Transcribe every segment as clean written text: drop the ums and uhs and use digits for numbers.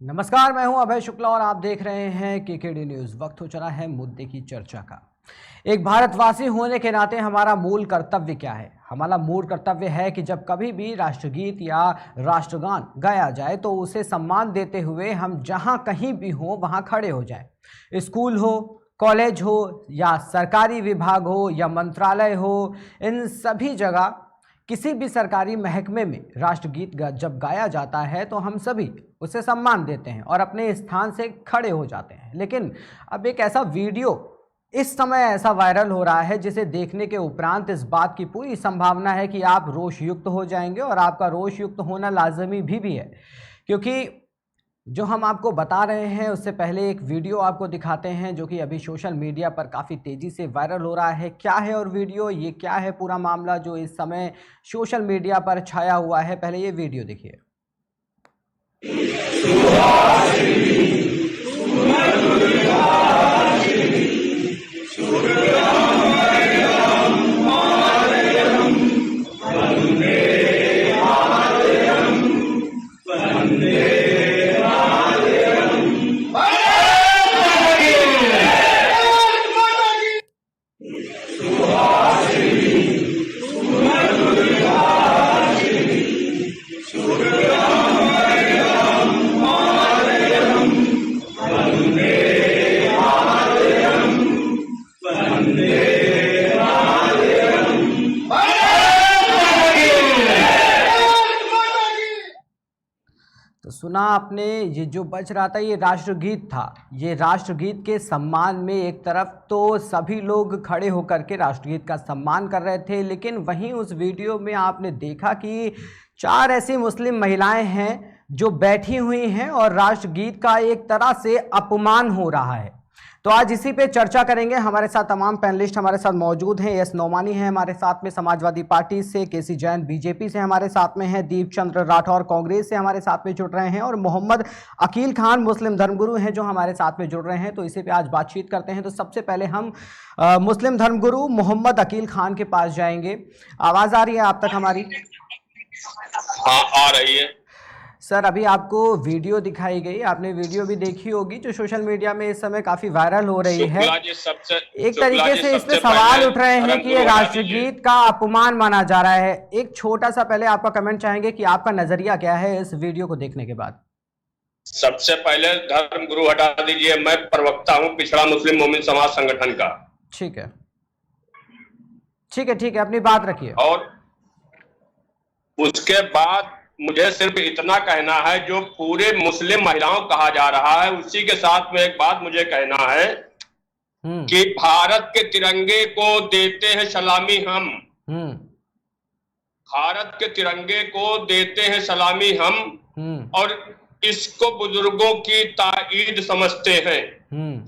नमस्कार, मैं हूं अभय शुक्ला और आप देख रहे हैं केकेडी न्यूज। वक्त हो चला है मुद्दे की चर्चा का। एक भारतवासी होने के नाते हमारा मूल कर्तव्य क्या है? हमारा मूल कर्तव्य है कि जब कभी भी राष्ट्रगीत या राष्ट्रगान गाया जाए तो उसे सम्मान देते हुए हम जहां कहीं भी हो वहां खड़े हो जाएं। स्कूल हो, कॉलेज हो या सरकारी विभाग हो या मंत्रालय हो, इन सभी जगह किसी भी सरकारी महकमे में राष्ट्रगीत जब गाया जाता है तो हम सभी उसे सम्मान देते हैं और अपने स्थान से खड़े हो जाते हैं। लेकिन अब एक ऐसा वीडियो इस समय ऐसा वायरल हो रहा है जिसे देखने के उपरांत इस बात की पूरी संभावना है कि आप रोष युक्त हो जाएंगे और आपका रोष युक्त होना लाजमी भी है, क्योंकि जो हम आपको बता रहे हैं उससे पहले एक वीडियो आपको दिखाते हैं जो कि अभी सोशल मीडिया पर काफ़ी तेज़ी से वायरल हो रहा है। क्या है और वीडियो, ये क्या है पूरा मामला जो इस समय सोशल मीडिया पर छाया हुआ है? पहले ये वीडियो देखिए। तो सुना आपने, ये जो बज रहा था ये राष्ट्रगीत था। ये राष्ट्रगीत के सम्मान में एक तरफ तो सभी लोग खड़े होकर के राष्ट्रगीत का सम्मान कर रहे थे, लेकिन वहीं उस वीडियो में आपने देखा कि 4 ऐसी मुस्लिम महिलाएं हैं जो बैठी हुई हैं और राष्ट्रगीत का एक तरह से अपमान हो रहा है। तो आज इसी पे चर्चा करेंगे। हमारे साथ तमाम पैनलिस्ट हमारे साथ मौजूद हैं। एस नोमानी हैं हमारे साथ में समाजवादी पार्टी से, केसी जैन बीजेपी से हमारे साथ में हैं, दीप चंद्र राठौर कांग्रेस से हमारे साथ में जुड़ रहे हैं और मोहम्मद अकील खान मुस्लिम धर्मगुरु हैं जो हमारे साथ में जुड़ रहे हैं। तो इसी पे आज बातचीत करते हैं। तो सबसे पहले हम मुस्लिम धर्मगुरु मोहम्मद अकील खान के पास जाएंगे। आवाज़ आ रही है आप तक हमारी? हाँ, आ रही है सर। अभी आपको वीडियो दिखाई गई, आपने वीडियो भी देखी होगी जो सोशल मीडिया में इस समय काफी वायरल हो रही है। एक तरीके से इस पे सवाल उठ रहे हैं कि ये राष्ट्रगीत का अपमान माना जा रहा है। एक छोटा सा पहले आपका कमेंट चाहेंगे कि आपका नजरिया क्या है इस वीडियो को देखने के बाद? सबसे पहले धर्म गुरु हटा दीजिए। मैं प्रवक्ता हूँ पिछड़ा मुस्लिम मोमिन समाज संगठन का। ठीक है, ठीक है, ठीक है, अपनी बात रखिए। और उसके बाद मुझे सिर्फ इतना कहना है, जो पूरे मुस्लिम महिलाओं कहा जा रहा है उसी के साथ में एक बात मुझे कहना है कि भारत के तिरंगे को देते हैं सलामी हम। भारत के तिरंगे को देते हैं सलामी हम और इसको बुजुर्गों की ताईद समझते हैं।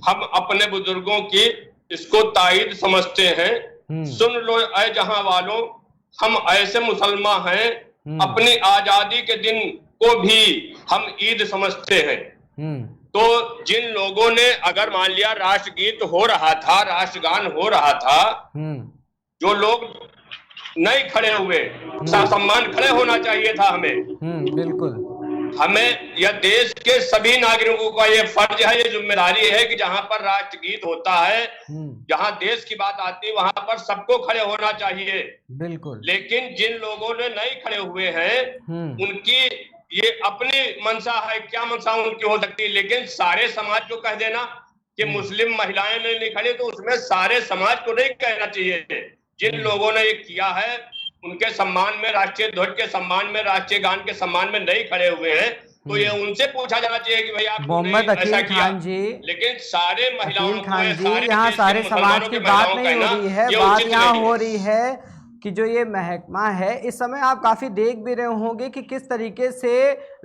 हम अपने बुजुर्गों की इसको ताईद समझते हैं। सुन लो ऐ जहां वालों, हम ऐसे मुसलमान हैं, अपनी आजादी के दिन को भी हम ईद समझते हैं। तो जिन लोगों ने, अगर मान लिया राष्ट्रगीत हो रहा था, राष्ट्रगान हो रहा था, जो लोग नहीं खड़े हुए, सम्मान खड़े होना चाहिए था हमें। बिल्कुल, हमें यह देश के सभी नागरिकों का ये फर्ज है, ये जिम्मेदारी है कि जहां पर राष्ट्रगीत होता है, जहां देश की बात आती है, वहां पर सबको खड़े होना चाहिए। बिल्कुल। लेकिन जिन लोगों ने नहीं खड़े हुए हैं उनकी ये अपनी मंशा है। क्या मंशा उनकी हो सकती है, लेकिन सारे समाज को कह देना कि मुस्लिम महिलाएं नहीं खड़े, तो उसमें सारे समाज को नहीं कहना चाहिए। जिन लोगों ने ये किया है उनके सम्मान में, राष्ट्रीय ध्वज के सम्मान में, राष्ट्रीय गान के सम्मान में नहीं खड़े हुए हैं, तो ये उनसे पूछा जाना चाहिए कि भाई आप मोहम्मद अकील खान जी, लेकिन सारे महिलाओं को, यहाँ सारे समाज की बात नहीं हो रही है। बात यहाँ हो रही है कि जो ये महकमा है, इस समय आप काफ़ी देख भी रहे होंगे कि किस तरीके से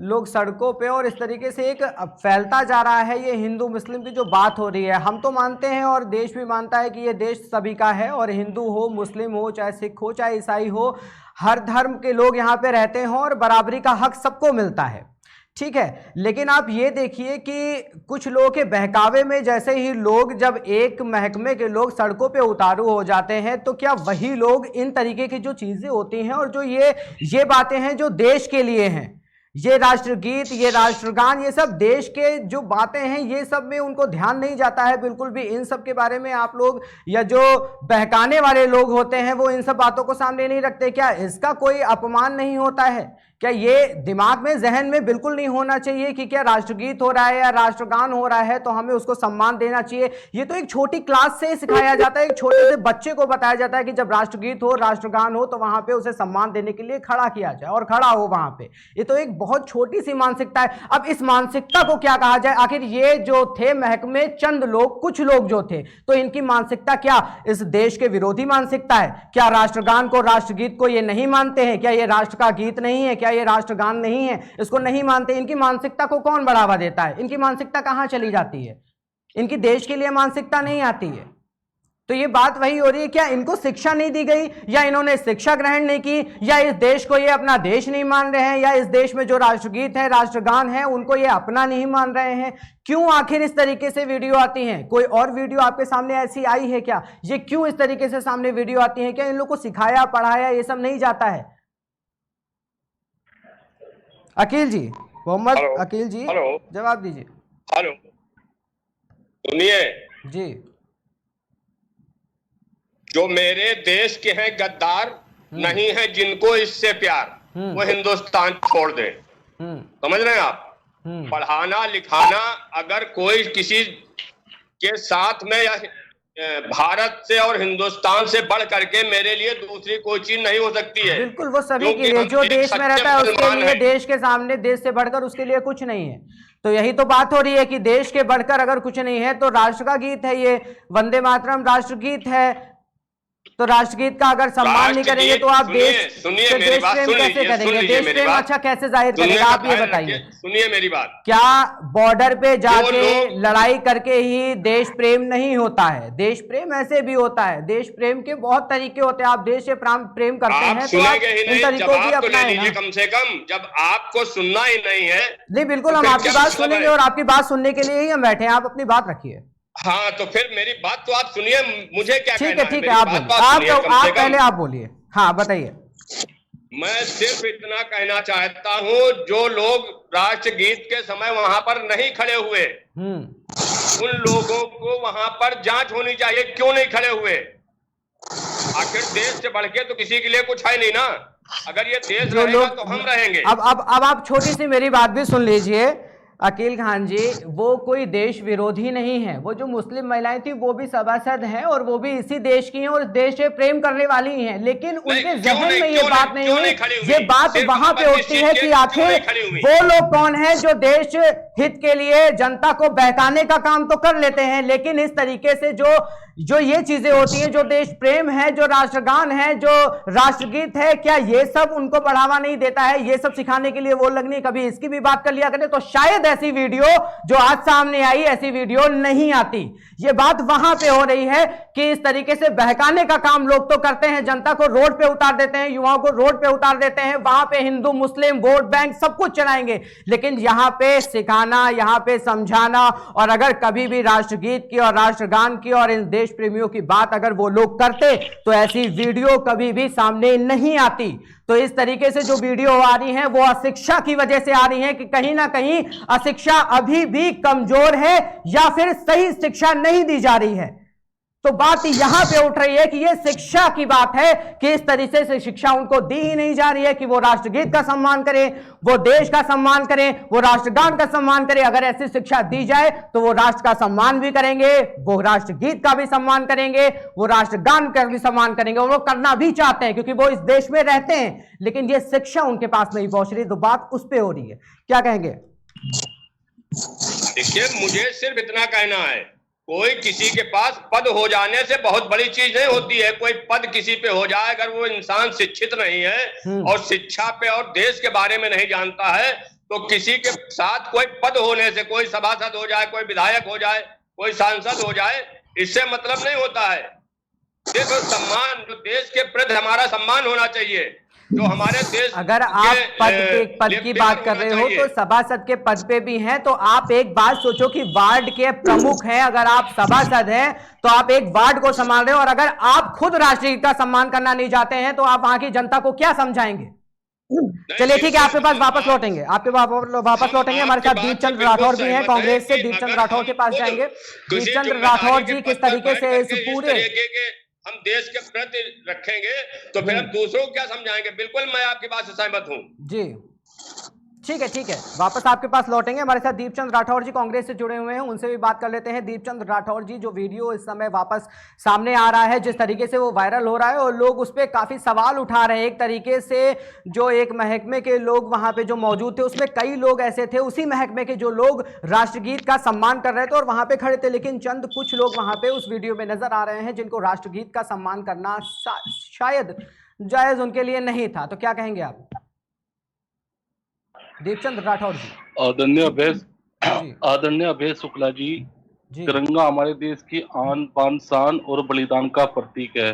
लोग सड़कों पे और इस तरीके से एक फैलता जा रहा है ये हिंदू मुस्लिम की जो बात हो रही है। हम तो मानते हैं और देश भी मानता है कि ये देश सभी का है, और हिंदू हो, मुस्लिम हो, चाहे सिख हो, चाहे ईसाई हो, हर धर्म के लोग यहाँ पे रहते हों और बराबरी का हक सबको मिलता है। ठीक है, लेकिन आप ये देखिए कि कुछ लोगों के बहकावे में जैसे ही लोग, जब एक महकमे के लोग सड़कों पे उतारू हो जाते हैं, तो क्या वही लोग इन तरीके की जो चीज़ें होती हैं और जो ये बातें हैं जो देश के लिए हैं, ये राष्ट्रगीत, ये राष्ट्रगान, ये सब देश के जो बातें हैं ये सब में उनको ध्यान नहीं जाता है बिल्कुल भी। इन सब के बारे में आप लोग या जो बहकाने वाले लोग होते हैं वो इन सब बातों को सामने नहीं रखते। क्या इसका कोई अपमान नहीं होता है? क्या ये दिमाग में, जहन में बिल्कुल नहीं होना चाहिए कि क्या राष्ट्रगीत हो रहा है या राष्ट्रगान हो रहा है तो हमें उसको सम्मान देना चाहिए? ये तो एक छोटी क्लास से सिखाया जाता है, एक छोटे से बच्चे को बताया जाता है कि जब राष्ट्रगीत हो, राष्ट्रगान हो तो वहां पे उसे सम्मान देने के लिए खड़ा किया जाए और खड़ा हो वहां पे। ये तो एक बहुत छोटी सी मानसिकता है। अब इस मानसिकता को क्या कहा जाए? आखिर ये जो थे महकमे चंद लोग, कुछ लोग जो थे, तो इनकी मानसिकता क्या इस देश के विरोधी मानसिकता है? क्या राष्ट्रगान को, राष्ट्रगीत को ये नहीं मानते हैं? क्या ये राष्ट्र का गीत नहीं है? क्या ये राष्ट्रगान नहीं है? इसको नहीं मानते। इनकी मानसिकता को कौन बढ़ावा देता है? इनकी मानसिकता कहां चली जाती है? इनकी देश के लिए मानसिकता नहीं आती है। तो ये बात वही हो रही है, क्या इनको शिक्षा नहीं दी गई, या इन्होंने शिक्षा ग्रहण नहीं की, या इस देश को ये अपना देश नहीं मान रहे हैं, या इस देश में जो राष्ट्रगीत है, राष्ट्रगान है, उनको ये अपना नहीं मान रहे हैं? क्यों आखिर इस तरीके से वीडियो आती हैं? कोई और वीडियो आपके सामने ऐसी आई है क्या? ये क्यों इस तरीके से सामने वीडियो आती है? क्या इन लोग को सिखाया पढ़ाया ये सब नहीं जाता है? अकील जी, मोहम्मद अकील जी, जवाब दीजिए। हेलो, सुनिए जी। जो मेरे देश के हैं गद्दार नहीं है जिनको इससे प्यार, वो हिंदुस्तान छोड़ दे। समझ रहे हैं आप? पढ़ाना लिखाना अगर कोई किसी के साथ में या भारत से और हिंदुस्तान से बढ़ करके मेरे लिए दूसरी कोई चीज नहीं हो सकती है। बिल्कुल, वो सभी के लिए, जो देश में रहता है उसके लिए, देश के सामने, देश से बढ़कर उसके लिए कुछ नहीं है। तो यही तो बात हो रही है कि देश के बढ़कर अगर कुछ नहीं है तो राष्ट्र का गीत है ये, वंदे मातरम राष्ट्रगीत है, तो राष्ट्रगीत का अगर सम्मान नहीं करेंगे तो आप देश प्रेम कैसे करेंगे? देश प्रेम अच्छा कैसे जाहिर करेंगे? आप ये बताइए। सुनिए मेरी बात। क्या बॉर्डर पे जाके लड़ाई करके ही देश प्रेम नहीं होता है? देश प्रेम ऐसे भी होता है। देश प्रेम के बहुत तरीके होते हैं। आप देश से प्रेम करते हैं तो आप इन तरीकों की अपनाएं। कम से कम जब आपको सुनना ही नहीं है। नहीं, बिल्कुल, हम आपकी बात सुनेंगे और आपकी बात सुनने के लिए ही हम बैठे हैं। आप अपनी बात रखिए। हाँ, तो फिर मेरी बात तो आप सुनिए, मुझे क्या कहना है? ठीक है, आप पहले आप बोलिए। हाँ, बताइए। मैं सिर्फ इतना कहना चाहता हूँ, जो लोग राष्ट्रगीत के समय वहां पर नहीं खड़े हुए, उन लोगों को वहां पर जांच होनी चाहिए, क्यों नहीं खड़े हुए? आखिर देश से बढ़ के तो किसी के लिए कुछ है नहीं ना। अगर ये देश रहेगा तो हम रहेंगे। अब आप छोटी सी मेरी बात भी सुन लीजिए अकील खान जी। वो कोई देश विरोधी नहीं है। वो जो मुस्लिम महिलाएं थी वो भी सभासद हैं और वो भी इसी देश की हैं और देश से प्रेम करने वाली ही हैं, लेकिन उनके जहन में ये बात नहीं हुई। ये बात वहां पे उठती है कि आखिर वो लोग कौन है जो देश हित के लिए जनता को बहकाने का काम तो कर लेते हैं, लेकिन इस तरीके से जो ये चीजें होती हैं, जो देश प्रेम है, जो राष्ट्रगान है, जो राष्ट्रगीत है, क्या ये सब उनको बढ़ावा नहीं देता है? ये सब सिखाने के लिए वो लोग नहीं कभी इसकी भी बात कर लिया करें तो शायद ऐसी वीडियो जो आज सामने आई, ऐसी वीडियो नहीं आती। ये बात वहां पे हो रही है कि इस तरीके से बहकाने का काम लोग तो करते हैं, जनता को रोड पे उतार देते हैं, युवाओं को रोड पे उतार देते हैं, वहां पे हिंदू मुस्लिम वोट बैंक सब कुछ चलाएंगे, लेकिन यहां पे सिखाना, यहां पे समझाना, और अगर कभी भी राष्ट्रगीत की और राष्ट्रगान की और इन देश प्रेमियों की बात अगर वो लोग करते तो ऐसी वीडियो कभी भी सामने नहीं आती। तो इस तरीके से जो वीडियो आ रही है वो अशिक्षा की वजह से आ रही है कि कहीं ना कहीं अशिक्षा अभी भी कमजोर है या फिर सही शिक्षा नहीं दी जा रही है। तो बात यहां पे उठ रही है कि ये शिक्षा की बात है कि इस तरीके से शिक्षा उनको दी ही नहीं जा रही है कि वो राष्ट्रगीत का सम्मान करें, वो देश का सम्मान करें, वो राष्ट्रगान का सम्मान करें। अगर ऐसी शिक्षा दी जाए तो वो राष्ट्र का सम्मान भी करेंगे, वो राष्ट्रगीत का भी सम्मान करेंगे, वो राष्ट्रगान का भी सम्मान करेंगे, और वो करना भी चाहते हैं क्योंकि वो इस देश में रहते हैं, लेकिन ये शिक्षा उनके पास नहीं पहुंच रही। तो बात उस पर हो रही है, क्या कहेंगे? देखिए, मुझे सिर्फ इतना कहना है, कोई किसी के पास पद हो जाने से बहुत बड़ी चीज नहीं होती है। कोई पद किसी पे हो जाए, अगर वो इंसान शिक्षित नहीं है और शिक्षा पे और देश के बारे में नहीं जानता है, तो किसी के साथ कोई पद होने से, कोई सभासद हो जाए, कोई विधायक हो जाए, कोई सांसद हो जाए, इससे मतलब नहीं होता है। देखो, सम्मान, जो देश के प्रति हमारा सम्मान होना चाहिए, जो हमारे देश, अगर आप पद की बात कर रहे हो तो सभासद के पद पे भी हैं, तो आप एक बात सोचो कि वार्ड के प्रमुख हैं, अगर आप सभासद हैं तो आप एक वार्ड को संभाल रहे हो, और अगर आप खुद राष्ट्रगीत का सम्मान करना नहीं चाहते हैं तो आप वहां की जनता को क्या समझाएंगे? चलिए ठीक है, आपके पास वापस लौटेंगे, आपके वापस लौटेंगे। हमारे साथ दीपचंद राठौर भी हैं कांग्रेस से, दीपचंद राठौर के पास जाएंगे। दीपचंद राठौर जी, किस तरीके से इस पूरे हम देश के प्रति रखेंगे तो फिर हम दूसरों को क्या समझाएंगे। बिल्कुल मैं आपकी बात से सहमत हूं जी। ठीक है, वापस आपके पास लौटेंगे। हमारे साथ दीपचंद राठौर जी कांग्रेस से जुड़े हुए हैं, उनसे भी बात कर लेते हैं। दीपचंद राठौर जी, जो वीडियो इस समय वापस सामने आ रहा है, जिस तरीके से वो वायरल हो रहा है और लोग उस पर काफी सवाल उठा रहे हैं, एक तरीके से जो एक महकमे के लोग वहां पे जो मौजूद थे, उसमें कई लोग ऐसे थे उसी महकमे के जो लोग राष्ट्रगीत का सम्मान कर रहे थे और वहां पे खड़े थे, लेकिन चंद कुछ लोग वहां पे उस वीडियो में नजर आ रहे हैं जिनको राष्ट्रगीत का सम्मान करना शायद जायज उनके लिए नहीं था। तो क्या कहेंगे आप दीपचंद राठौर जी? आदरणीय अभय शुक्ला जी, तिरंगा हमारे देश की आन बान शान और बलिदान का प्रतीक है।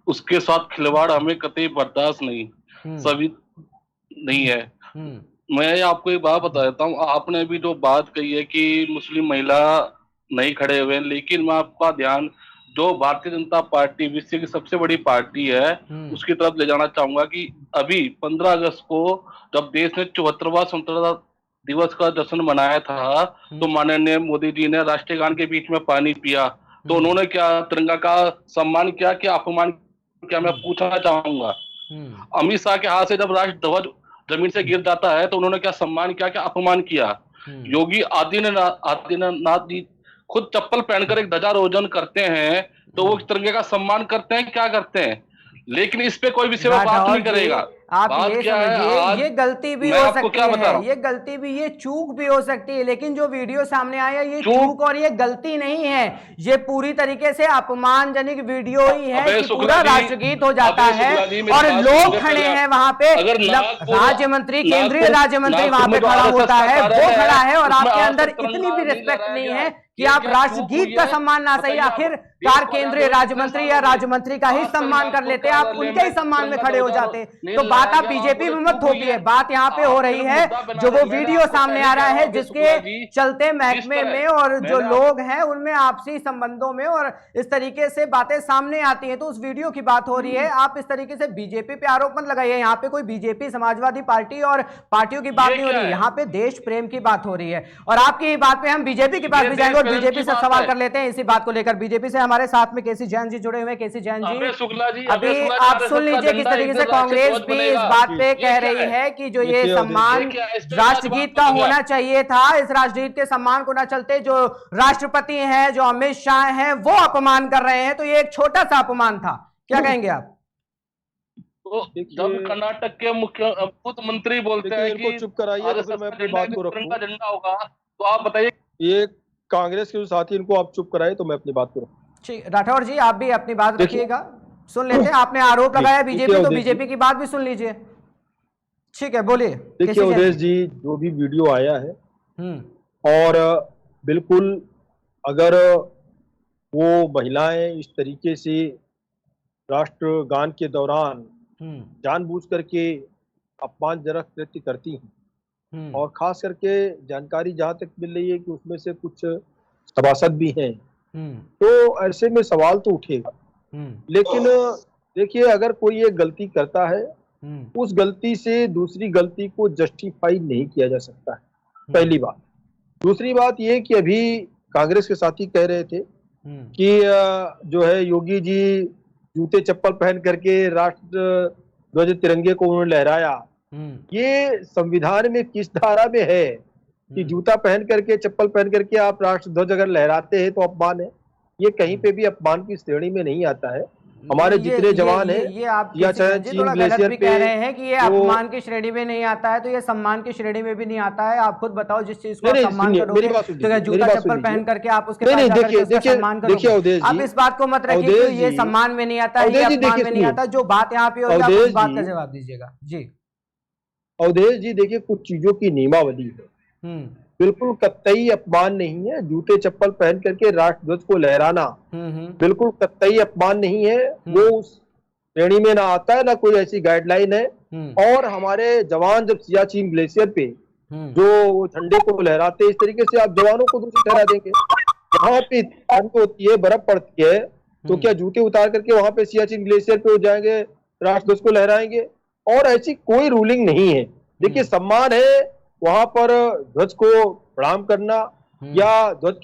उसके साथ खिलवाड़ हमें कतई बर्दाश्त नहीं, सभी नहीं है। मैं आपको एक बात बता देता हूँ, आपने अभी जो बात कही है कि मुस्लिम महिला नहीं खड़े हुए, लेकिन मैं आपका ध्यान जो भारतीय जनता पार्टी विश्व की सबसे बड़ी पार्टी है उसकी तरफ ले जाना चाहूंगा कि अभी 15 अगस्त को जब देश ने 74वां स्वतंत्रता दिवस का जश्न मनाया था तो माननीय मोदी जी ने राष्ट्रीय गान के बीच में पानी पिया, तो उन्होंने क्या तिरंगा का सम्मान किया कि अपमान किया, मैं पूछना चाहूंगा। अमित शाह के हाथ से जब राष्ट्र ध्वज जमीन से गिर जाता है तो उन्होंने क्या सम्मान किया, क्या अपमान किया? योगी आदित्यनाथ जी खुद चप्पल पहनकर एक ध्वजारोहण करते हैं तो वो तिरंगे का सम्मान करते हैं, क्या करते हैं? लेकिन इस पे कोई विषय में बात नहीं करेगा। आप ये समझिए, ये गलती भी हो सकती है, ये गलती भी, ये चूक भी हो सकती है, लेकिन जो वीडियो सामने आया ये चूक और ये गलती नहीं है, ये पूरी तरीके से अपमानजनक वीडियो ही है कि पूरा राष्ट्रगीत हो जाता है और लोग खड़े हैं वहां पे, राज्य मंत्री, केंद्रीय राज्य मंत्री वहां पे खड़ा होता है, वो खड़ा है और आपके अंदर इतनी भी रिस्पेक्ट नहीं है कि आप राष्ट्रगीत का सम्मान ना सही, आखिरकार केंद्रीय राज्य मंत्री या राज्य मंत्री का ही सम्मान कर लेते, आप उनके ही सम्मान में खड़े हो जाते। तो बात आप बीजेपी में मत थोपिए, बात यहाँ पे हो रही है जो वो वीडियो सामने आ रहा है जिसके चलते महकमे में और जो लोग हैं उनमें आपसी संबंधों में और इस तरीके से बातें सामने आती हैं, तो उस वीडियो की बात हो रही है। आप इस तरीके से बीजेपी पे आरोप मत लगाइए, यहाँ पे कोई बीजेपी समाजवादी पार्टी और पार्टियों की बात नहीं हो रही है, यहाँ पे देश प्रेम की बात हो रही है। और आपकी बात पे हम बीजेपी के पास भी जाएंगे और बीजेपी से सवाल कर लेते हैं इसी बात को लेकर। बीजेपी से हमारे साथ में केसी जैन जी जुड़े हुए हैं। केसी जैन जी, अभी आप सुन लीजिए किस तरीके से कांग्रेस भी इस बात पे कह रही है कि जो ये सम्मान राष्ट्रगीत का होना चाहिए था, इस राष्ट्रगीत के सम्मान को ना चलते जो राष्ट्रपति हैं, जो अमित शाह हैं, वो अपमान कर रहे हैं, तो ये एक छोटा सा अपमान था। क्या कहेंगे आप? तो जब कर्नाटक के मुख्यमंत्री बोलते हैं कि चुप कराइए, मैं अपनी बात को रखूं, झंडा होगा, तो आप बताइए, ये कांग्रेस के जो साथी इनको आप चुप कराइए तो मैं अपनी बात को रखूं। ठीक, राठौर जी आप भी अपनी बात रखिएगा, सुन लेते हैं। आपने आरोप लगाया बीजेपी, तो बीजेपी की बात भी सुन लीजिए। ठीक है, बोलिए। देखिए उदेश जी, जो भी वीडियो आया है और बिल्कुल अगर वो महिलाएं इस तरीके से राष्ट्रगान के दौरान जानबूझ करके अपमानजनक कृत्य करती हैं और खास करके जानकारी जहां तक मिल रही है कि उसमें से कुछ सभासद भी हैं, तो ऐसे में सवाल तो उठेगा। लेकिन देखिए, अगर कोई एक गलती करता है उस गलती से दूसरी गलती को जस्टिफाई नहीं किया जा सकता है, पहली बात। दूसरी बात ये कि अभी कांग्रेस के साथी कह रहे थे कि जो है योगी जी जूते चप्पल पहन करके राष्ट्र ध्वज तिरंगे को उन्होंने लहराया। ये संविधान में किस धारा में है कि जूता पहन करके, चप्पल पहन करके आप राष्ट्र ध्वज अगर लहराते हैं तो अपमान है? ये कहीं पे भी अपमान की श्रेणी में नहीं आता है। हमारे जितने जवान हैं, ये आप थोड़ा गलत भी कह रहे हैं कि ये अपमान की श्रेणी में नहीं आता है, तो ये सम्मान की श्रेणी में भी नहीं आता है। आप खुद बताओ, जिस चीज को सम्मान करोगे तो जूता चप्पल पहन करके आप उसके पास जाकर उसका सम्मान करोगे। आप इस बात को मत रखिए कि ये सम्मान में नहीं आता है, ये अपमान में नहीं आता। जो बात यहाँ पे होगी आप उस बात का जवाब दीजिएगा। जी अवधेश जी, देखिए कुछ चीजों की नियमावली है, बिल्कुल कतई अपमान नहीं है। जूते चप्पल पहन करके राष्ट्र ध्वज को लहराना बिल्कुल कतई अपमान नहीं है, वो उस श्रेणी में ना आता है, ना कोई ऐसी गाइडलाइन है। और हमारे जवान जब सियाचिन ग्लेशियर पे जो झंडे को लहराते हैं, इस तरीके से आप जवानों को दोषी ठहरा देंगे? वहां पे ठंड होती है, बर्फ पड़ती है, तो क्या जूते उतार करके वहां पे सियाचिन ग्लेशियर पे हो जाएंगे, राष्ट्र ध्वज को लहराएंगे? और ऐसी कोई रूलिंग नहीं है। देखिए, सम्मान है वहां पर ध्वज को प्रणाम करना या ध्वज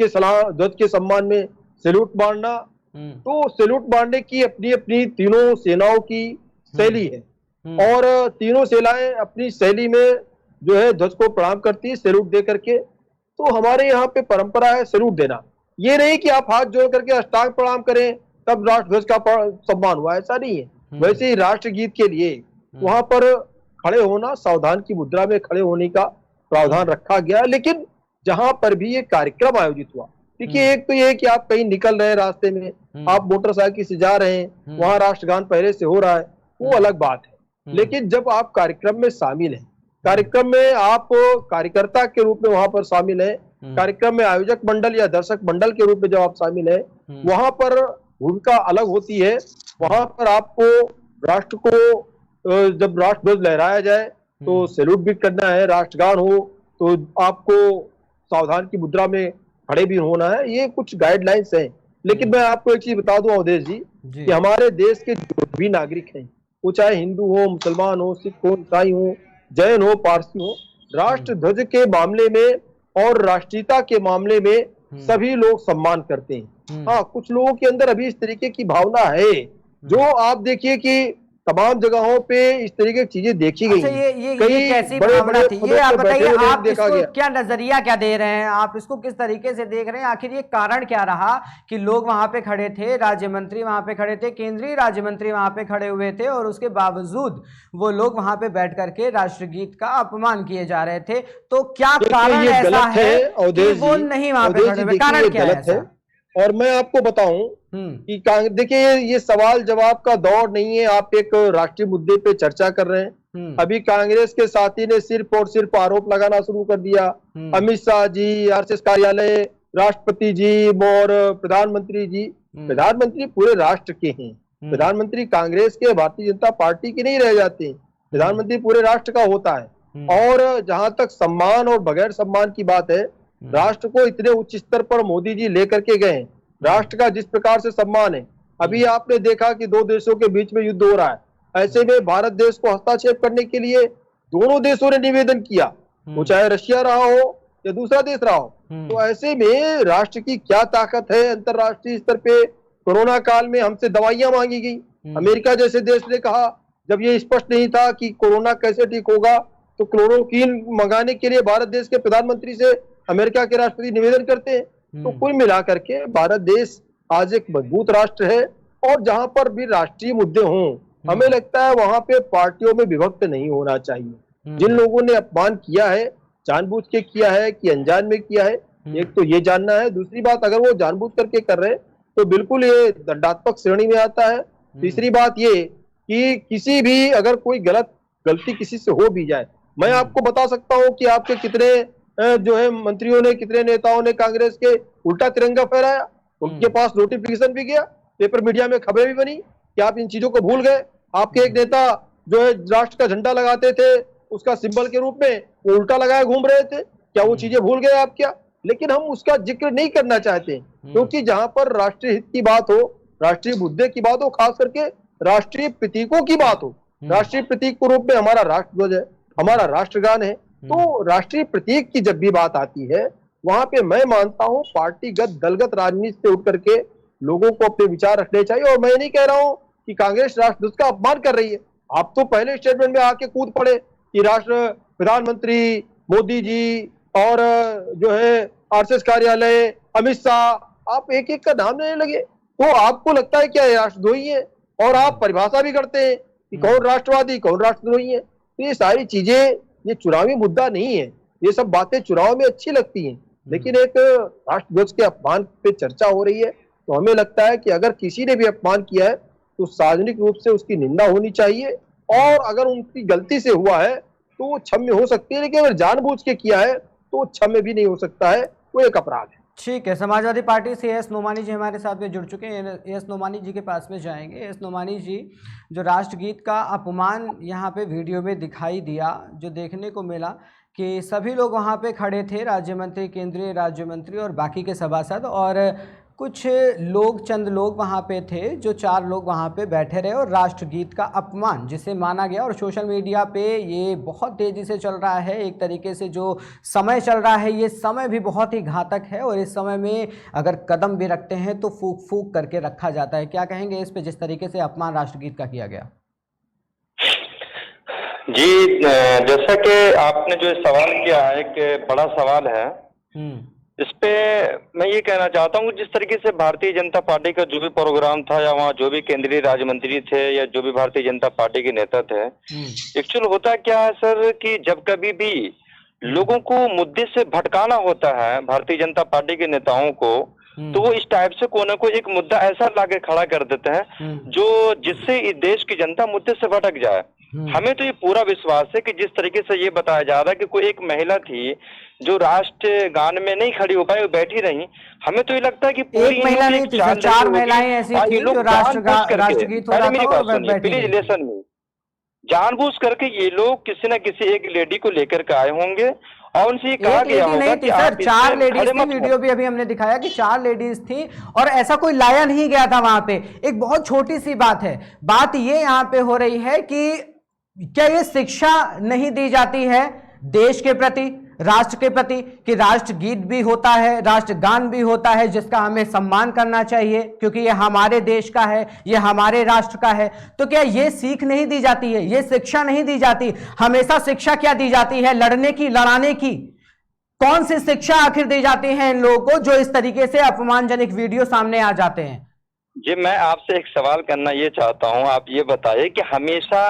के सम्मान में सैल्यूट मारना। तो सैल्यूट मारने की अपनी अपनी तीनों सेनाओं की शैली है और तीनों सेनाएं अपनी शैली में जो है ध्वज को प्रणाम करती है सैल्यूट दे करके। तो हमारे यहाँ पे परंपरा है सैल्यूट देना, ये नहीं कि आप हाथ जोड़ करके अष्टांग प्रणाम करें तब राष्ट्र ध्वज का सम्मान हुआ, ऐसा नहीं है। वैसे ही राष्ट्रगीत के लिए वहां पर खड़े होना, सावधान की मुद्रा में खड़े होने का प्रावधान रखा गया। लेकिन जहां पर भी ये कार्यक्रम आयोजित हुआ, देखिए एक तो ये है कि आप कहीं निकल रहे हैं रास्ते में, आप मोटरसाइकिल से जा रहे हैं, वहां राष्ट्रगान पहले से हो रहा है, वो अलग बात है। लेकिन जब आप कार्यक्रम में शामिल हैं, कार्यक्रम में आप कार्यकर्ता के रूप में वहां पर शामिल है, कार्यक्रम में आयोजक मंडल या दर्शक मंडल के रूप में जब आप शामिल है, वहां पर भूमिका अलग होती है। वहां पर आपको राष्ट्र को जब राष्ट्र ध्वज लहराया जाए तो सैल्यूट भी करना है, राष्ट्रगान हो तो आपको सावधान की मुद्रा में खड़े भी होना है। ये कुछ गाइडलाइंस हैं। लेकिन मैं आपको एक चीज बता दूं अवधेश जी कि हमारे देश के जो भी नागरिक हैं, वो चाहे हिंदू हो, मुसलमान हो, सिख हो, ईसाई हो, जैन हो, पारसी हो, राष्ट्र ध्वज के मामले में और राष्ट्रीयता के मामले में सभी लोग सम्मान करते हैं। हाँ, कुछ लोगों के अंदर अभी इस तरीके की भावना है, जो आप देखिए कि तमाम जगहों पे इस तरीके की चीजें देखी गई। ये कैसी भावना थी, ये आप बताइए, आप इसको क्या नजरिया क्या दे रहे हैं, आप इसको किस तरीके से देख रहे हैं? आखिर ये कारण क्या रहा कि लोग वहां पे खड़े थे, राज्य मंत्री वहां पे खड़े थे, केंद्रीय राज्य मंत्री वहां पे खड़े हुए थे और उसके बावजूद वो लोग वहां पे बैठ करके राष्ट्रगीत का अपमान किए जा रहे थे? तो क्या कारण ऐसा है कि वो नहीं वहां पे खड़े हुए? कारण क्या है? और मैं आपको बताऊं कि देखिए ये सवाल जवाब का दौर नहीं है। आप एक राष्ट्रीय मुद्दे पे चर्चा कर रहे हैं। अभी कांग्रेस के साथी ने सिर्फ और सिर्फ आरोप लगाना शुरू कर दिया। अमित शाह जी, आरएसएस कार्यालय, राष्ट्रपति जी और प्रधानमंत्री जी, प्रधानमंत्री पूरे राष्ट्र के हैं। प्रधानमंत्री कांग्रेस के, भारतीय जनता पार्टी के नहीं रह जाते, प्रधानमंत्री पूरे राष्ट्र का होता है। और जहां तक सम्मान और बगैर सम्मान की बात है, राष्ट्र को इतने उच्च स्तर पर मोदी जी लेकर के गए, राष्ट्र का जिस प्रकार से सम्मान है। अभी आपने देखा कि दो देशों के बीच में युद्ध हो रहा है, ऐसे में भारत देश को हस्तक्षेप करने के लिए दोनों देशों ने निवेदन किया, वो चाहे रशिया रहा हो या दूसरा देश रहा हो। तो ऐसे में राष्ट्र की क्या ताकत है? अंतरराष्ट्रीय स्तर पे कोरोना काल में हमसे दवाइयां मांगी गई। अमेरिका जैसे देश ने कहा, जब ये स्पष्ट नहीं था कि कोरोना कैसे ठीक होगा, तो क्लोरोक्विन मंगाने के लिए भारत देश के प्रधानमंत्री से अमेरिका के राष्ट्रपति निवेदन करते हैं। तो कुल मिलाकर के भारत देश आज एक मजबूत राष्ट्र है। और जहां पर भी राष्ट्रीय मुद्दे हों, हमें लगता है वहां पे पार्टियों में विभक्त नहीं होना चाहिए। जिन लोगों ने अपमान किया है, जानबूझ के किया है कि अनजान में किया है, एक तो ये जानना है। दूसरी बात, अगर वो जानबूझ करके कर रहे हैं तो बिल्कुल ये दंडात्मक श्रेणी में आता है। तीसरी बात ये कि किसी भी अगर कोई गलती किसी से हो भी जाए, मैं आपको बता सकता हूँ कि आपके कितने जो है मंत्रियों ने, कितने नेताओं ने कांग्रेस के उल्टा तिरंगा फहराया, उनके पास नोटिफिकेशन भी गया, पेपर मीडिया में खबरें भी बनी कि आप इन चीजों को भूल गए। आपके एक नेता जो है राष्ट्र का झंडा लगाते थे, उसका सिंबल के रूप में वो उल्टा लगाए घूम रहे थे, क्या वो चीजें भूल गए आप क्या? लेकिन हम उसका जिक्र नहीं करना चाहते, क्योंकि जहां पर राष्ट्रीय हित की बात हो, राष्ट्रीय मुद्दे की बात हो, खास करके राष्ट्रीय प्रतीकों की बात हो, राष्ट्रीय प्रतीक के रूप में हमारा राष्ट्रध्वज है, हमारा राष्ट्रगान है, तो राष्ट्रीय प्रतीक की जब भी बात आती है, वहां पे मैं मानता हूं पार्टीगत दलगत राजनीति से उठ करके लोगों को अपने विचार रखने चाहिए। और मैं नहीं कह रहा हूं कि कांग्रेस राष्ट्रध्वज का अपमान कर रही है। आप तो पहले स्टेटमेंट में आके कूद पड़े कि राष्ट्र प्रधानमंत्री मोदी जी और जो है आरएसएस कार्यालय, अमित शाह, आप एक एक का नाम लेने लगे। तो आपको लगता है क्या राष्ट्रद्रोही है? और आप परिभाषा भी करते हैं कि कौन राष्ट्रवादी, कौन राष्ट्रद्रोही है। तो ये सारी चीजें, ये चुनावी मुद्दा नहीं है। ये सब बातें चुनाव में अच्छी लगती हैं, लेकिन एक राष्ट्रध्वज के अपमान पे चर्चा हो रही है, तो हमें लगता है कि अगर किसी ने भी अपमान किया है तो सार्वजनिक रूप से उसकी निंदा होनी चाहिए। और अगर उनकी गलती से हुआ है तो वो क्षम्य हो सकती है, लेकिन अगर जानबूझ के किया है तो क्षम्य भी नहीं हो सकता है, वो एक अपराध है। ठीक है, समाजवादी पार्टी से एस नोमानी जी हमारे साथ में जुड़ चुके हैं। एस नोमानी जी के पास में जाएंगे। एस नोमानी जी, जो राष्ट्रगीत का अपमान यहाँ पे वीडियो में दिखाई दिया, जो देखने को मिला कि सभी लोग वहाँ पे खड़े थे, राज्य मंत्री, केंद्रीय राज्य मंत्री और बाकी के सभासद, और कुछ लोग, चंद लोग वहाँ पे थे, जो 4 लोग वहाँ पे बैठे रहे और राष्ट्रगीत का अपमान जिसे माना गया। और सोशल मीडिया पे ये बहुत तेज़ी से चल रहा है। एक तरीके से जो समय चल रहा है, ये समय भी बहुत ही घातक है और इस समय में अगर कदम भी रखते हैं तो फूक फूक करके रखा जाता है। क्या कहेंगे इस पे, जिस तरीके से अपमान राष्ट्रगीत का किया गया? जी, जैसा कि आपने जो सवाल किया है, एक बड़ा सवाल है। इस पे मैं ये कहना चाहता हूँ, जिस तरीके से भारतीय जनता पार्टी का जो भी प्रोग्राम था या वहाँ जो भी केंद्रीय राज्य मंत्री थे या जो भी भारतीय जनता पार्टी के नेता थे, एक्चुअल होता क्या है सर कि जब कभी भी लोगों को मुद्दे से भटकाना होता है भारतीय जनता पार्टी के नेताओं को, तो वो इस टाइप से कोने को एक मुद्दा ऐसा लाके खड़ा कर देते हैं जो जिससे इस देश की जनता मुद्दे से भटक जाए। हमें तो ये पूरा विश्वास है कि जिस तरीके से ये बताया जा रहा है कि कोई एक महिला थी जो राष्ट्र गान में नहीं खड़ी हो पाई, वो बैठी रही, हमें तो ये लगता है कि पूरी महिला नहीं थी, 4 महिलाएं ऐसी थी जो राष्ट्रगीत हो रहा था और बैठी। प्लीज लिसन मी, जानबूझ करके ये लोग किसी न किसी एक लेडी को लेकर के आए होंगे और उनसे ये कहा गया होगा नहीं थी सर, 4 लेडीज थी। वीडियो भी अभी हमने दिखाया कि 4 लेडीज थी और ऐसा कोई लाया नहीं गया था वहां पे। एक बहुत छोटी सी बात है, बात ये यहाँ पे हो रही है कि क्या ये शिक्षा नहीं दी जाती है देश के प्रति, राष्ट्र के प्रति, कि राष्ट्रगीत भी होता है, राष्ट्रगान भी होता है, जिसका हमें सम्मान करना चाहिए क्योंकि ये हमारे देश का है, ये हमारे राष्ट्र का है। तो क्या ये सीख नहीं दी जाती है, ये शिक्षा नहीं दी जाती? हमेशा शिक्षा क्या दी जाती है? लड़ने की, लड़ाने की। कौन सी शिक्षा आखिर दी जाती है इन लोगों को जो इस तरीके से अपमानजनक वीडियो सामने आ जाते हैं? जी, मैं आपसे एक सवाल करना ये चाहता हूं, आप ये बताइए कि हमेशा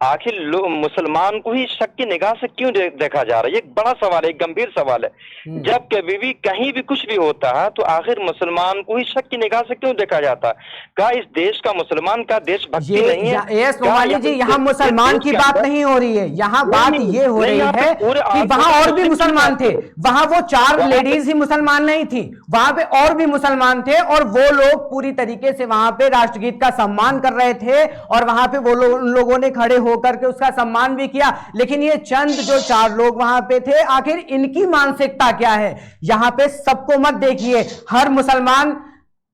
आखिर लोग मुसलमान को ही शक की निगाह से क्यों देखा जा रहा है? ये एक बड़ा सवाल है, एक गंभीर सवाल है। जब कभी भी कहीं भी कुछ भी होता है तो आखिर मुसलमान को ही शक की निगाह से क्यों देखा जाता है? क्या इस देश का मुसलमान का देशभक्ति नहीं है? सोमाली जी, यहाँ मुसलमान की बात नहीं हो रही है, यहाँ बात ये हो रही है कि वहां और भी मुसलमान थे। वहां वो 4 लेडीज ही मुसलमान नहीं थी, वहां पे और भी मुसलमान थे और वो लोग पूरी तरीके से वहां पे राष्ट्रगीत का सम्मान कर रहे थे और वहां पे वो लोगों ने खड़े होकर के उसका सम्मान भी किया। लेकिन ये चंद जो 4 लोग वहां पे थे, आखिर इनकी मानसिकता क्या है? यहां पे सबको मत देखिए, हर मुसलमान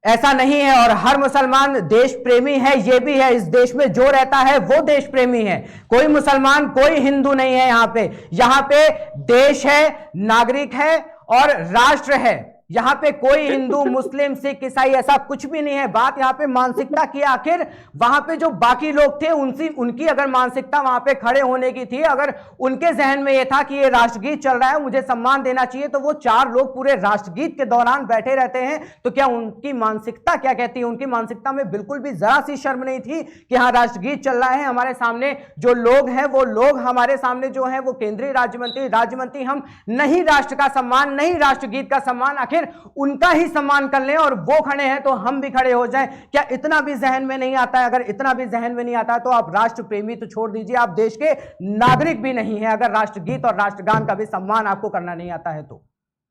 ऐसा नहीं है और हर मुसलमान देश प्रेमी है, ये भी है। इस देश में जो रहता है वो देश प्रेमी है। कोई मुसलमान, कोई हिंदू नहीं है यहाँ पे देश है, नागरिक है और राष्ट्र है। यहाँ पे कोई हिंदू, मुस्लिम, सिख, ईसाई ऐसा कुछ भी नहीं है। बात यहाँ पे मानसिकता की, आखिर वहां पे जो बाकी लोग थे उनकी अगर मानसिकता वहां पे खड़े होने की थी, अगर उनके जहन में ये था कि ये राष्ट्रगीत चल रहा है, मुझे सम्मान देना चाहिए, तो वो 4 लोग पूरे राष्ट्रगीत के दौरान बैठे रहते हैं। तो क्या उनकी मानसिकता क्या कहती है? उनकी मानसिकता में बिल्कुल भी जरा सी शर्म नहीं थी कि हाँ राष्ट्रगीत चल रहा है, हमारे सामने जो लोग हैं वो लोग हमारे सामने जो है वो केंद्रीय राज्य मंत्री हम नहीं राष्ट्र का सम्मान, नहीं राष्ट्रगीत का सम्मान, आखिर उनका ही सम्मान कर लें और वो खड़े हैं तो हम भी खड़े हो जाएं। क्या इतना भी जहन में नहीं आता है? अगर इतना भी जहन में नहीं आता है तो आप राष्ट्र प्रेमी तो छोड़ दीजिए, आप देश के नागरिक भी नहीं है अगर राष्ट्रगीत और राष्ट्रगान का भी सम्मान आपको करना नहीं आता है तो।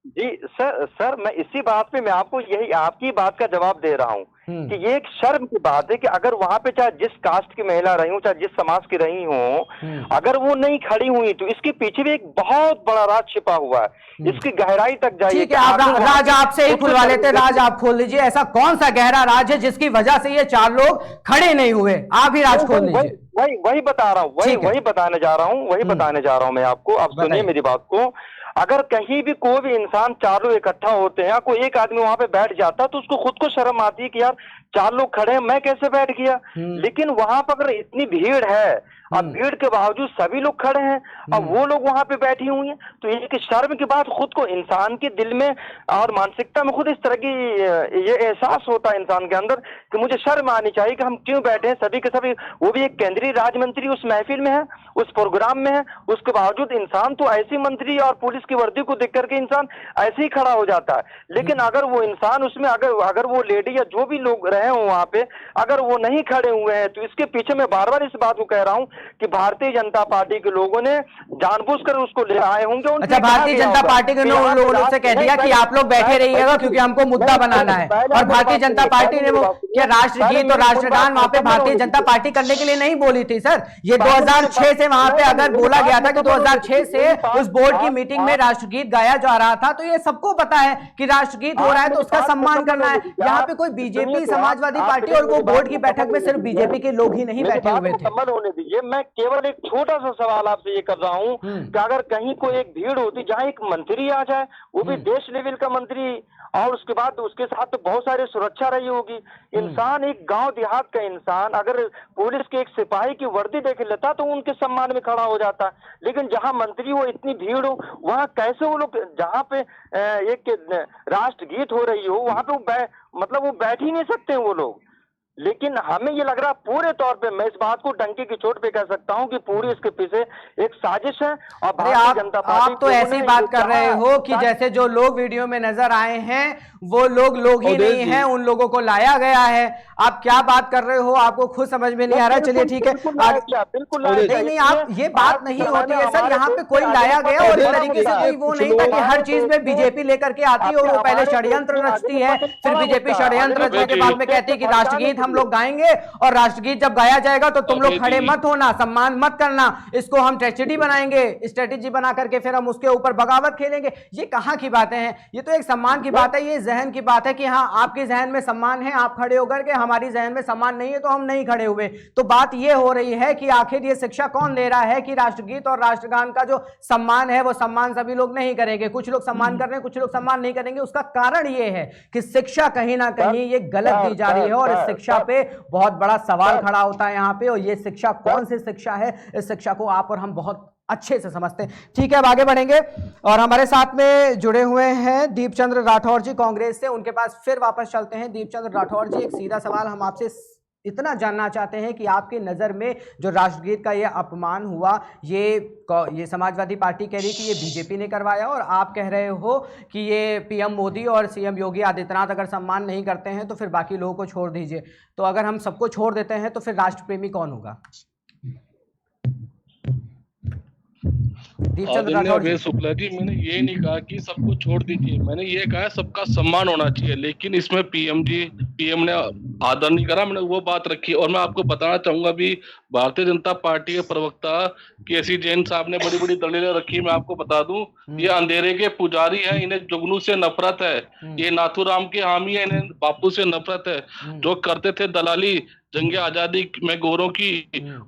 जी सर, मैं इसी बात पे मैं आपको यही आपकी बात का जवाब दे रहा हूँ कि ये एक शर्म की बात है कि अगर वहां पे चाहे जिस कास्ट की महिला रही हो, चाहे जिस समाज की रही हो, अगर वो नहीं खड़ी हुई तो इसके पीछे भी एक बहुत बड़ा राज छिपा हुआ है। इसकी गहराई तक जाइए। ठीक है, राज आपसे ही खुलवा लेते, राज आप खोल लीजिए। ऐसा कौन सा गहरा राज है जिसकी वजह से ये 4 लोग खड़े नहीं हुए? आप ही राज खोल लीजिए। वही बता रहा हूँ, वही बताने जा रहा हूँ मैं आपको। आप सुनिए मेरी बात को। अगर कहीं भी कोई भी इंसान 4 लोग इकट्ठा होते हैं, कोई एक आदमी वहां पे बैठ जाता तो उसको खुद को शर्म आती है कि यार 4 लोग खड़े हैं, मैं कैसे बैठ गया। लेकिन वहां पर अगर इतनी भीड़ है, अब भीड़ के बावजूद सभी लोग खड़े हैं, अब वो लोग वहां पे बैठी हुई हैं, तो एक शर्म की बात खुद को इंसान के दिल में और मानसिकता में खुद इस तरह की ये एहसास होता है इंसान के अंदर कि मुझे शर्म आनी चाहिए कि हम क्यों बैठे हैं सभी के सभी। वो भी एक केंद्रीय राज्य मंत्री उस महफिल में है, उस प्रोग्राम में है, उसके बावजूद इंसान तो ऐसी मंत्री और पुलिस की वर्दी को देख करके इंसान ऐसे ही खड़ा हो जाता है। लेकिन अगर वो इंसान उसमें अगर वो लेडी या जो भी लोग रहे रहे हो वहां पे, अगर वो नहीं खड़े हुए हैं तो इसके पीछे मैं बार बार इस बात को कह रहा हूं कि भारतीय जनता पार्टी के लोगों ने जानबूझकर उसको ले आए होंगे। अच्छा, भारतीय जनता पार्टी के उन लोगों ने कह दिया कि आप लोग बैठे रहिएगा क्योंकि हमको मुद्दा बनाना है, और भारतीय जनता पार्टी ने वो क्या राष्ट्रगीत और राष्ट्रगान वहां पे भारतीय जनता पार्टी करने के लिए नहीं बोली थी सर। ये 2006 से वहां पे अगर बोला गया था कि 2006 से उस बोर्ड की मीटिंग में राष्ट्रगीत गाया जा रहा था, तो ये सबको पता है कि राष्ट्रगीत हो रहा है तो उसका सम्मान करना है। यहाँ पे कोई बीजेपी, समाजवादी पार्टी और वो बोर्ड की बैठक में सिर्फ बीजेपी के लोग ही नहीं बैठे हुए थे। होने दीजिए, मैं केवल एक छोटा सा सवाल आपसे ये कर रहा हूँ कि अगर कहीं कोई एक भीड़ होती जहाँ एक मंत्री आ जाए, वो भी देश लेवल का मंत्री, और उसके बाद उसके साथ तो बहुत सारी सुरक्षा रही होगी, इंसान एक गांव देहात का इंसान अगर पुलिस के एक सिपाही की वर्दी देख लेता तो उनके सम्मान में खड़ा हो जाता। लेकिन जहां मंत्री हो, इतनी भीड़ हो, वहां कैसे वो लोग, जहां पे एक राष्ट्रगीत हो रही हो वहां पे मतलब वो बैठ ही नहीं सकते वो लोग। लेकिन हमें ये लग रहा पूरे तौर पे, मैं इस बात को डंके की चोट पे कह सकता हूं कि पूरी इसके पीछे एक साजिश है। और भारतीय जनता पार्टी, आप तो ऐसी बात कर रहे हो कि जैसे जो लोग वीडियो में नजर आए हैं वो लोग ही नहीं है, उन लोगों को लाया गया है। आप क्या बात कर रहे हो, आपको खुद समझ में नहीं आ रहा है। चलिए ठीक है, बिल्कुल नहीं, आप ये बात नहीं होती है सर, यहाँ पे कोई लाया गया और इस तरीके से कोई वो नहीं था कि हर चीज में बीजेपी लेकर के आती है और वो पहले षड्यंत्र रचती है, फिर बीजेपी षड्यंत्र रचने के बाद में कहती है कि राष्ट्रगीत हम लोग गाएंगे और राष्ट्रगीत जब गाया जाएगा तो तुम लोग खड़े मत होना, सम्मान मत करना, इसको हम ट्रेजेडी बनाएंगे, स्ट्रेटेजी बना करके फिर हम उसके ऊपर बगावत खेलेंगे। ये कहाँ की बातें हैं? ये तो एक सम्मान की बात है, ये जहन की बात है कि हाँ आपके जहन में सम्मान है, आप खड़े होकर के, हमारी जहन में सम्मान नहीं है तो हम नहीं खड़े हुए। तो बात ये हो रही है कि आखिर ये शिक्षा कौन ले रहा है कि राष्ट्रगीत और राष्ट्रगान का जो सम्मान है वो सम्मान सभी लोग नहीं करेंगे, कुछ लोग सम्मान कर रहे हैं, कुछ लोग सम्मान नहीं करेंगे। उसका कारण ये है कि शिक्षा कहीं ना कहीं ये गलत दी जा रही है और इस शिक्षा पे बहुत बड़ा सवाल खड़ा होता है यहाँ पे। और ये शिक्षा कौन सी शिक्षा है, इस शिक्षा को आप और हम बहुत अच्छे से समझते हैं। ठीक है, अब आगे बढ़ेंगे और हमारे साथ में जुड़े हुए हैं दीपचंद्र राठौर जी कांग्रेस से, उनके पास फिर वापस चलते हैं। दीपचंद्र राठौर जी, एक सीधा सवाल हम आपसे इतना जानना चाहते हैं कि आपकी नज़र में जो राष्ट्रगीत का ये अपमान हुआ, ये समाजवादी पार्टी कह रही कि ये बीजेपी ने करवाया और आप कह रहे हो कि ये पीएम मोदी और सीएम योगी आदित्यनाथ अगर सम्मान नहीं करते हैं तो फिर बाकी लोगों को छोड़ दीजिए। तो अगर हम सबको छोड़ देते हैं तो फिर राष्ट्र प्रेमी कौन होगा? शुक्ला जी, मैंने ये नहीं कहा कि सबको छोड़ दीजिए, मैंने ये कहा सबका सम्मान होना चाहिए, लेकिन इसमें पीएम ने आदर नहीं करा, मैंने वो बात रखी। और मैं आपको बताना चाहूंगा भी भारतीय जनता पार्टी के प्रवक्ता केसी जैन साहब ने बड़ी बड़ी दलीलें रखी। मैं आपको बता दूं, ये अंधेरे के पुजारी हैं, इन्हें जुगनू से नफरत है, ये नाथूराम के हामी है, इन्हें बापू से नफरत है। जो करते थे दलाली जंगे आजादी में गोरों की,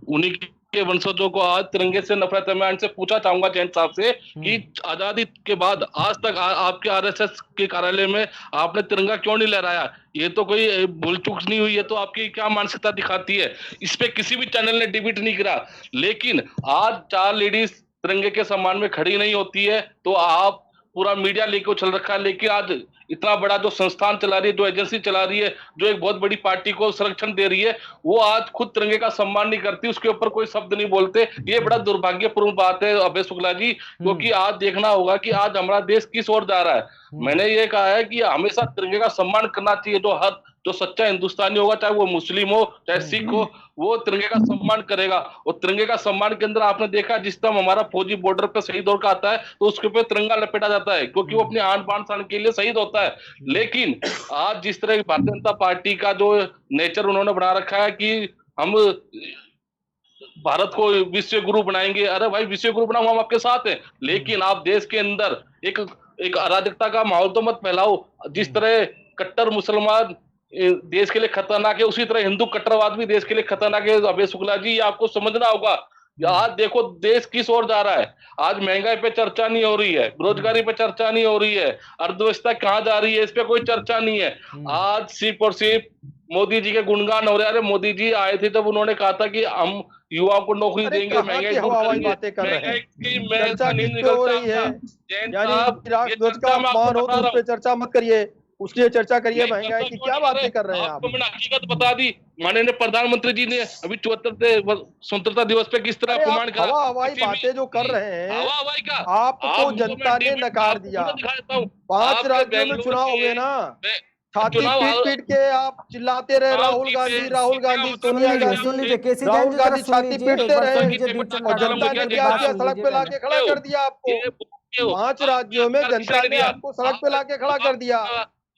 उन्हीं के वंशजों को आज तिरंगे से नफरत है। मैं इनसे पूछा चाहूंगा जैन साहब से कि आजादी के बाद आज तक आपके आरएसएस के कार्यालय में आपने तिरंगा क्यों नहीं लहराया? ये तो कोई भूल चूक नहीं हुई है, तो आपकी क्या मानसिकता दिखाती है? इस पे किसी भी चैनल ने डिबेट नहीं करा। लेकिन आज 4 लेडीज तिरंगे के सम्मान में खड़ी नहीं होती है तो आप पूरा मीडिया लेके उछल रखा है। लेकिन आज इतना बड़ा जो संस्थान चला रही है, जो एजेंसी चला रही है, जो एक बहुत बड़ी पार्टी को संरक्षण दे रही है, वो आज खुद तिरंगे का सम्मान नहीं करती, उसके ऊपर कोई शब्द नहीं बोलते। ये बड़ा दुर्भाग्यपूर्ण बात है अभय शुक्ला जी, क्योंकि आज देखना होगा कि आज हमारा देश किस ओर जा रहा है। मैंने ये कहा है कि हमेशा तिरंगे का सम्मान करना चाहिए। जो सच्चा हिंदुस्तानी होगा, चाहे वो मुस्लिम हो चाहे सिख हो, वो तिरंगे का सम्मान करेगा। और तिरंगे का सम्मान के अंदर आपने देखा, जिस तरह हमारा फौजी बॉर्डर पे शहीद होकर आता है तो उसके ऊपर तिरंगा लपेटा जाता है, क्योंकि वो अपने आन बान शान के लिए शहीद होता है। लेकिन आज जिस तरह भारतीय जनता पार्टी का जो नेचर उन्होंने बना रखा है कि हम भारत को विश्व गुरु बनाएंगे, अरे भाई विश्व गुरु बनाओ, हम आपके साथ हैं, लेकिन आप देश के अंदर एक अराजकता का माहौल तो मत फैलाओ। जिस तरह कट्टर मुसलमान देश के लिए खतरनाक है, उसी तरह हिंदू कट्टरवाद भी देश के लिए खतरनाक है। अभय शुक्ला जी, आपको समझना होगा। आज देखो देश किस ओर जा रहा है। आज महंगाई पे चर्चा नहीं हो रही है, बेरोजगारी पे चर्चा नहीं हो रही है, अर्थव्यवस्था कहाँ जा रही है, इस पे कोई चर्चा नहीं है। आज सिर्फ और सिर्फ मोदी जी के गुणगान हो रहे हैं। अरे मोदी जी आए थे जब उन्होंने कहा था कि हम युवाओं को नौकरी देंगे, महंगाई दूर करेंगे, चर्चा मत करिए, उसके लिए चर्चा करिए। महंगाई की क्या बातें कर रहे हैं आप? मैंने हकीकत बता दी। माननीय प्रधानमंत्री जी ने अभी 74वें स्वतंत्रता दिवस पे किस तरह अपमान करा, हवाई बातें जो कर रहे हैं, हवाई का आपको जनता ने नकार दिया। 5 राज्यों में चुनाव हुए ना, छाती पीट पीट के आप चिल्लाते रहे राहुल गांधी, सोनिया गांधी, सुन लीजिए केसी जैन राहुल जी, गांधी जरा सुन छाती लीजिए, एक पीटते बार सुन रहे लीजिए दीपचंद और राठौर जनता जी ने की क्या बात किया, सुन सड़क लीजिए पे पहले। लाके खड़ा कर दिया आपको। 5 राज्यों में जनता ने आपको सड़क पे लाके खड़ा कर दिया।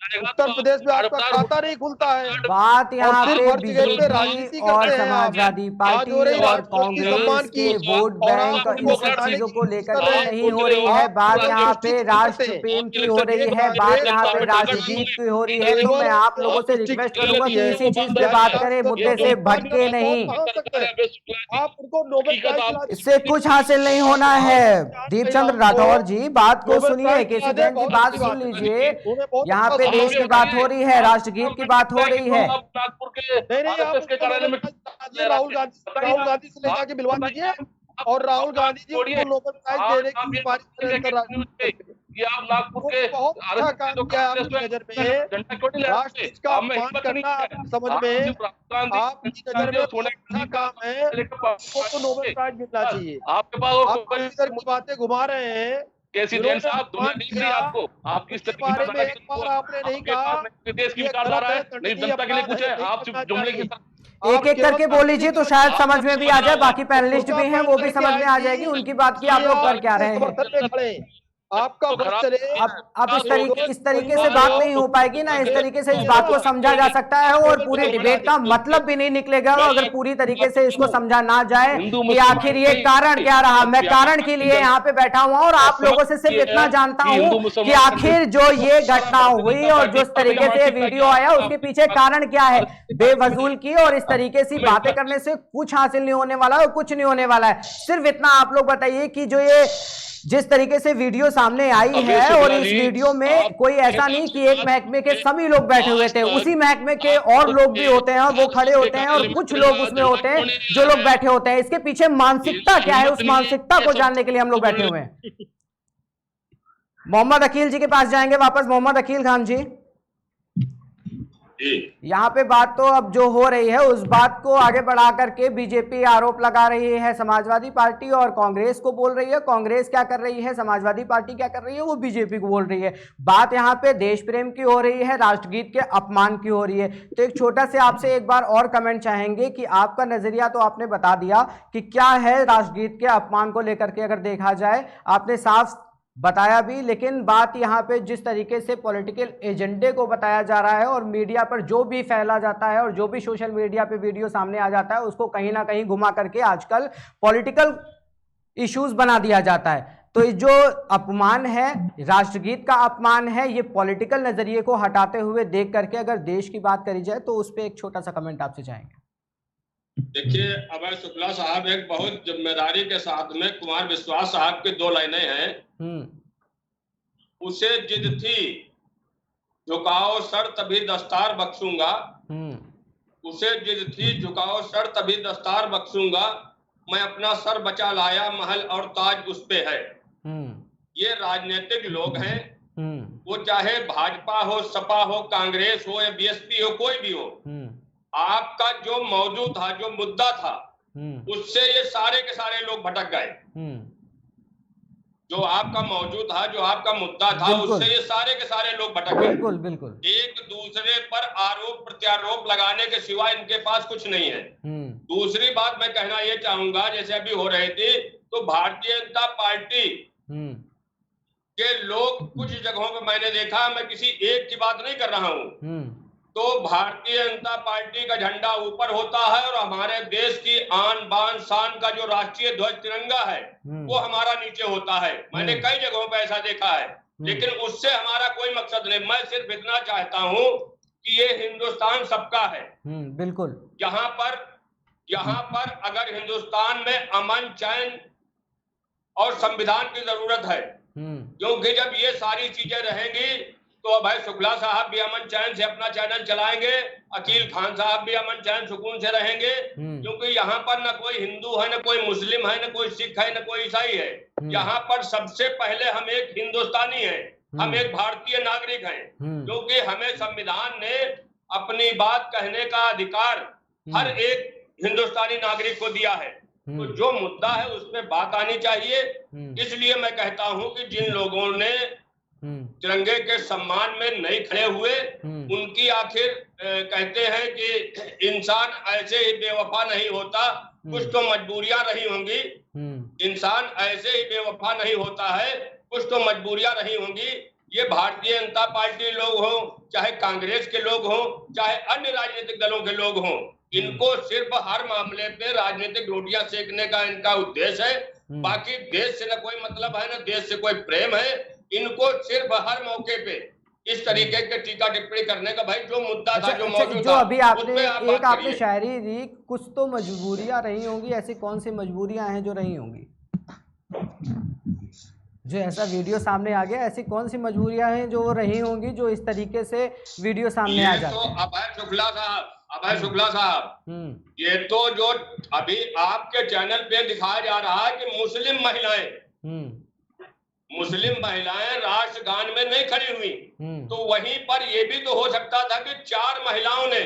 उत्तर प्रदेश में आपका खाता नहीं खुलता है बात और यहाँ सिर्फ पे हर जगह पे बीजेपी राजनीति और करते हैं आप। समाजवादी आज पार्टी हो रही और राष्ट्रपति कांग्रेस सम्मान की के वोट और बैंक आप इन उनको सब घटाने चीजों की को कोशिश लेकर कर के रहे हैं। नहीं हो रही है आप बात, केवल यहाँ पुष्टि पे नहीं राष्ट्र करते। प्रेम की हो रही है, बात कांग्रेस यहाँ पे पार्टी राष्ट्रगीत की हो रही है। तो केवल मैं आप लोगों से पुष्टि रिक्वेस्ट की करूंगा कि है। इसी चीज पे यानी बात आप करें, मुद्दे से हिंदुस्तान भटके का नहीं। कहाँ तक है? आप उनको नोबेल प्राइज दिला इससे कुछ हासिल नहीं होना है। दीपचंद राठौर जी, बात को नोबेल सुनिए, प्राइज केसी दिला दे, जैन जी बहुत बात अच्छी सुन बात है। लीजिए। उन्हें बहुत यहाँ अच्छा पे सम्मान देश की मिला बात हो रही है, राष्ट्रगीत की बात हो रही है। नागपुर के नहीं आप उसको नोबेल प्राइज दिला दीजिए, राहुल गांधी से ले जाके मिलवा दीजिए और राहुल गांधी जी उनको नोबेल प्राइज देने की सिफारिश करें अंतर्राष्ट्रीय स्तर पे। कि आप नागपुर के बहुत अच्छा काम किया है आपकी नजर में, राष्ट्र का अपमान करना आपकी समझ में, आपकी नजर में बहुत अच्छा काम है, तो नोबेल प्राइज मिलना चाहिए। आपके पास आप इधर की बातें घुमा रहे हैं। केसी जैन साहब, दुनिया देख रही है आपको, आप किस तरह बारे में एक बार आपने नहीं कहा देश की विचारधारा है, नहीं जनता के लिए कुछ है, आप जुमले की एक एक करके बोल लीजिए तो शायद समझ में भी आ जाए, बाकी पैनलिस्ट भी हैं वो भी समझ में आ जाएगी उनकी बात की आप लोग कर क्या रहे हैं। आपका बस चले। अब इस तरीके से बात नहीं हो पाएगी ना, इस तरीके से इस बात को समझा जा सकता है और पूरी डिबेट का मतलब भी नहीं निकलेगा अगर पूरी तरीके से इसको समझा ना जाए कि आखिर ये कारण क्या रहा। मैं कारण के लिए यहाँ पे बैठा हुआ और आप लोगों से सिर्फ इतना जानता हूँ कि आखिर जो ये घटना हुई और जिस तरीके से वीडियो आया उसके पीछे कारण क्या है। बेवजूल की और इस तरीके से बातें करने से कुछ हासिल नहीं होने वाला और कुछ नहीं होने वाला है। सिर्फ इतना आप लोग बताइए कि जो ये जिस तरीके से वीडियो सामने आई है और इस वीडियो में कोई ऐसा नहीं कि एक महकमे के सभी लोग बैठे हुए थे, उसी महकमे के और लोग भी होते हैं और वो खड़े होते हैं और कुछ लोग उसमें होते हैं जो लोग बैठे होते हैं। इसके पीछे मानसिकता क्या है, उस मानसिकता को जानने के लिए हम लोग बैठे हुए हैं। मोहम्मद अकील जी के पास जाएंगे वापस। मोहम्मद अकील खान जी, यहाँ पे बात तो अब जो हो रही है उस बात को आगे बढ़ा करके बीजेपी आरोप लगा रही है समाजवादी पार्टी और कांग्रेस को बोल रही है। कांग्रेस क्या कर रही है, समाजवादी पार्टी क्या कर रही है, वो बीजेपी को बोल रही है। बात यहाँ पे देश प्रेम की हो रही है, राष्ट्रगीत के अपमान की हो रही है। तो एक छोटा से आपसे एक बार और कमेंट चाहेंगे कि आपका नजरिया तो आपने बता दिया कि क्या है राष्ट्रगीत के अपमान को लेकर के, अगर देखा जाए आपने साफ बताया भी, लेकिन बात यहाँ पे जिस तरीके से पॉलिटिकल एजेंडे को बताया जा रहा है और मीडिया पर जो भी फैला जाता है और जो भी सोशल मीडिया पे वीडियो सामने आ जाता है उसको कहीं ना कहीं घुमा करके आजकल पॉलिटिकल इश्यूज बना दिया जाता है। तो जो अपमान है, राष्ट्रगीत का अपमान है, ये पॉलिटिकल नजरिए को हटाते हुए देख करके अगर देश की बात करी जाए तो उस पर एक छोटा सा कमेंट आपसे चाहेंगे। देखिए, अभय शुक्ला साहब एक बहुत जिम्मेदारी के साथ में कुमार विश्वास साहब की 2 लाइनें हैं। उसे जिद थी झुकाओ सर तभी दस्तार बख्शूंगा, उसे जिद थी झुकाओ सर तभी दस्तार बख्शूंगा, मैं अपना सर बचा लाया महल और ताज उस पे है। ये राजनीतिक लोग हैं, वो चाहे भाजपा हो, सपा हो, कांग्रेस हो या बीएसपी हो, कोई भी हो, आपका जो मौजूद था, जो मुद्दा था, उससे ये सारे के सारे लोग भटक गए। जो आपका मौजूद था, जो आपका मुद्दा था, उससे ये सारे के सारे लोग भटक गए। बिल्कुल बिल्कुल। एक दूसरे पर आरोप प्रत्यारोप लगाने के सिवा इनके पास कुछ नहीं है। दूसरी बात मैं कहना ये चाहूंगा, जैसे अभी हो रही थी, तो भारतीय जनता पार्टी के लोग कुछ जगहों पे मैंने देखा, मैं किसी एक की बात नहीं कर रहा हूं, तो भारतीय जनता पार्टी का झंडा ऊपर होता है और हमारे देश की आन बान शान का जो राष्ट्रीय ध्वज तिरंगा है वो हमारा नीचे होता है। मैंने कई जगहों पर ऐसा देखा है, लेकिन उससे हमारा कोई मकसद नहीं। मैं सिर्फ इतना चाहता हूं कि ये हिंदुस्तान सबका है। बिल्कुल। यहाँ पर अगर हिंदुस्तान में अमन, चैन और संविधान की जरूरत है, क्योंकि जब ये सारी चीजें रहेंगी तो अभय शुक्ला साहब भी अमन चैन से अपना चैनल चलाएंगे, अकील खान साहब भी अमन चैन सुकून से रहेंगे, क्योंकि यहाँ पर न कोई हिंदू है, न कोई मुस्लिम है, न कोई सिख है, न कोई ईसाई है। यहाँ पर सबसे पहले हम एक हिंदुस्तानी हैं, हम एक भारतीय नागरिक हैं, क्योंकि हमें संविधान ने अपनी बात कहने का अधिकार हर एक हिंदुस्तानी नागरिक को दिया है। तो जो मुद्दा है उस पर बात आनी चाहिए। इसलिए मैं कहता हूं कि जिन लोगों ने तिरंगे के सम्मान में नहीं खड़े हुए, उनकी आखिर कहते हैं कि इंसान ऐसे ही बेवफा नहीं होता, कुछ तो मजबूरियां रही होंगी। इंसान ऐसे ही बेवफा नहीं होता है, कुछ तो मजबूरियां रही होंगी। ये भारतीय जनता पार्टी लोग हों, चाहे कांग्रेस के लोग हों, चाहे अन्य राजनीतिक दलों के लोग हों, इनको सिर्फ हर मामले पे राजनीतिक रोटियां सेकने का इनका उद्देश्य है। बाकी देश से न कोई मतलब है, न देश से कोई प्रेम है। इनको सिर्फ हर मौके पे इस तरीके के टीका टिप्पणी करने का, भाई जो मुद्दा था, जो मौजूद जो था, अभी आपने आपने शायरी दी, कुछ तो मजबूरियां रही होंगी। ऐसी कौन सी मजबूरियां हैं जो रही होंगी? जो ऐसा वीडियो सामने आ गया, ऐसी कौन सी मजबूरियां हैं जो रही होंगी जो इस तरीके से वीडियो सामने आ जाता है? तो अभय शुक्ला साहब, ये तो जो अभी आपके चैनल पे दिखाया जा रहा है कि मुस्लिम महिलाएं राष्ट्रगान में नहीं खड़ी हुई, तो वहीं पर ये भी तो हो सकता था कि 4 महिलाओं ने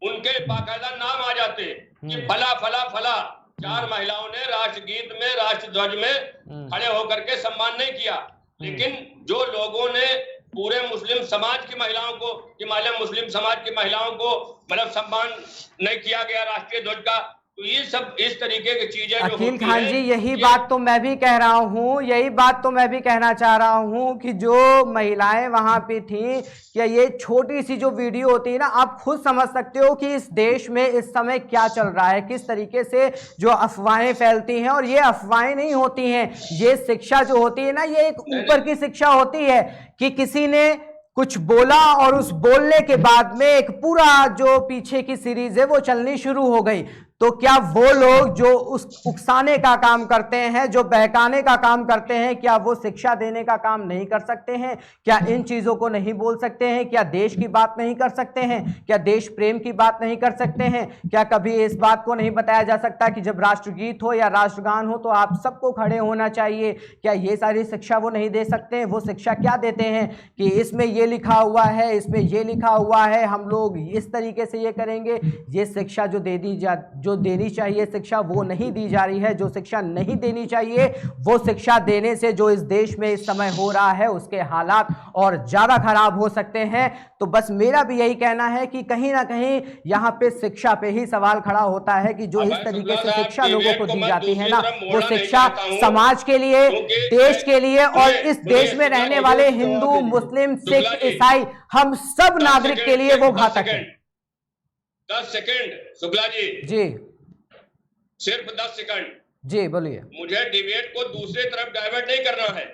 उनके बाकायदा नाम आ जाते कि फला फला फला 4 महिलाओं ने राष्ट्रगीत में, राष्ट्रध्वज में खड़े होकर के सम्मान नहीं किया। लेकिन जो लोगों ने पूरे मुस्लिम समाज की महिलाओं को, हिमालय मुस्लिम समाज की महिलाओं को मतलब सम्मान नहीं किया गया राष्ट्रीय ध्वज का, तो ये सब इस तरीके की चीजें अकील खान जी, यही बात तो मैं भी कह रहा हूँ, यही बात तो मैं भी कहना चाह रहा हूँ कि जो महिलाएं वहां पे थी, क्या ये छोटी सी जो वीडियो होती है ना, आप खुद समझ सकते हो कि इस देश में इस समय क्या चल रहा है, किस तरीके से जो अफवाहें फैलती हैं। और ये अफवाहें नहीं होती हैं, ये शिक्षा जो होती है ना, ये एक ऊपर की शिक्षा होती है कि किसी ने कुछ बोला और उस बोलने के बाद में एक पूरा जो पीछे की सीरीज है वो चलनी शुरू हो गई। तो क्या वो लोग जो उस उकसाने का काम करते हैं, जो बहकाने का काम करते हैं, क्या वो शिक्षा देने का काम नहीं कर सकते हैं? क्या इन चीजों को नहीं बोल सकते हैं? क्या देश की बात नहीं कर सकते हैं? क्या देश प्रेम की बात नहीं कर सकते हैं? क्या कभी इस बात को नहीं बताया जा सकता कि जब राष्ट्रगीत हो या राष्ट्रगान हो तो आप सबको खड़े होना चाहिए? क्या ये सारी शिक्षा वो नहीं दे सकते हैं? वो शिक्षा क्या देते हैं कि इसमें ये लिखा हुआ है, इसमें ये लिखा हुआ है, हम लोग इस तरीके से ये करेंगे। ये शिक्षा जो देनी चाहिए शिक्षा वो नहीं दी जा रही है। जो शिक्षा नहीं देनी चाहिए वो शिक्षा देने से जो इस देश में इस समय हो रहा है उसके हालात और ज्यादा खराब हो सकते हैं। तो बस मेरा भी यही कहना है कि कहीं ना कहीं यहाँ पे शिक्षा पे ही सवाल खड़ा होता है कि जो इस तरीके से शिक्षा लोगों को दी जाती है ना, वो शिक्षा समाज के लिए, देश के लिए और इस देश में रहने वाले हिंदू, मुस्लिम, सिख, ईसाई, हम सब नागरिक के लिए वो घातक है। 10 सेकंड शुक्ला जी, सिर्फ 10 सेकंड जी, बोलिए। मुझे डिबेट को दूसरी तरफ डाइवर्ट नहीं करना है,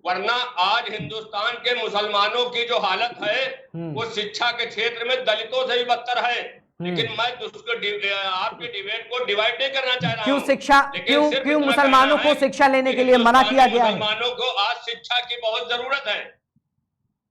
वरना आज हिंदुस्तान के मुसलमानों की जो हालत है वो शिक्षा के क्षेत्र में दलितों से भी बदतर है। लेकिन मैं आपकी डिबेट को डिवाइड नहीं करना चाह रहा हूं। क्यों मुसलमानों को शिक्षा लेने के लिए मना किया गया है? मुसलमानों को आज शिक्षा की बहुत जरूरत है।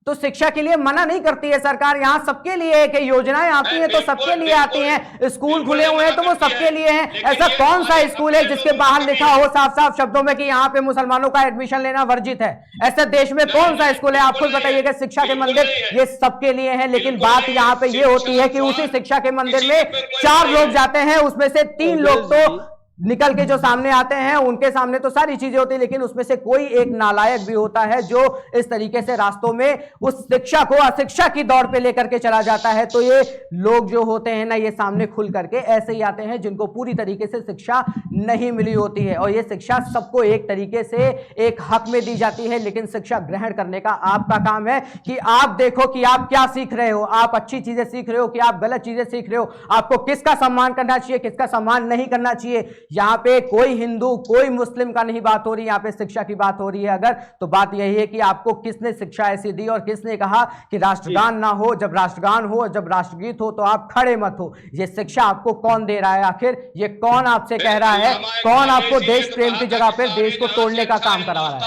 तो शिक्षा के लिए मना नहीं करती है सरकार। यहाँ सबके लिए है कि योजनाएं आती हैं तो सबके लिए आती हैं, स्कूल खुले हुए हैं तो वो सबके लिए हैं। ऐसा कौन सा स्कूल है जिसके बाहर लिखा हो साफ साफ शब्दों में कि यहाँ पे मुसलमानों का एडमिशन लेना वर्जित है? ऐसा देश में कौन सा स्कूल है? आप खुद बताइएगा। शिक्षा के मंदिर ये सबके लिए है, लेकिन बात यहाँ पे ये होती है कि उसी शिक्षा के मंदिर में 4 लोग जाते हैं, उसमें से 3 लोग तो निकल के जो सामने आते हैं उनके सामने तो सारी चीजें होती है, लेकिन उसमें से कोई एक नालायक भी होता है जो इस तरीके से रास्तों में उस शिक्षा को अशिक्षा की दौड़ पे लेकर के चला जाता है। तो ये लोग जो होते हैं ना, ये सामने खुल करके ऐसे ही आते हैं जिनको पूरी तरीके से शिक्षा नहीं मिली होती है। और ये शिक्षा सबको एक तरीके से एक हक में दी जाती है, लेकिन शिक्षा ग्रहण करने का आपका काम है कि आप देखो कि आप क्या सीख रहे हो, आप अच्छी चीजें सीख रहे हो कि आप गलत चीजें सीख रहे हो, आपको किसका सम्मान करना चाहिए, किसका सम्मान नहीं करना चाहिए। यहाँ पे कोई हिंदू कोई मुस्लिम का नहीं बात हो रही, यहाँ पे शिक्षा की बात हो रही है। अगर तो बात यही है कि आपको किसने शिक्षा ऐसी दी और किसने कहा कि राष्ट्रगान ना हो, जब राष्ट्रगान हो, जब राष्ट्रगीत हो तो आप खड़े मत हो। ये शिक्षा आपको कौन दे रहा है? आखिर ये कौन आपसे कह रहा है? कौन आपको देश प्रेम की जगह पर देश को तोड़ने का काम करा रहा है?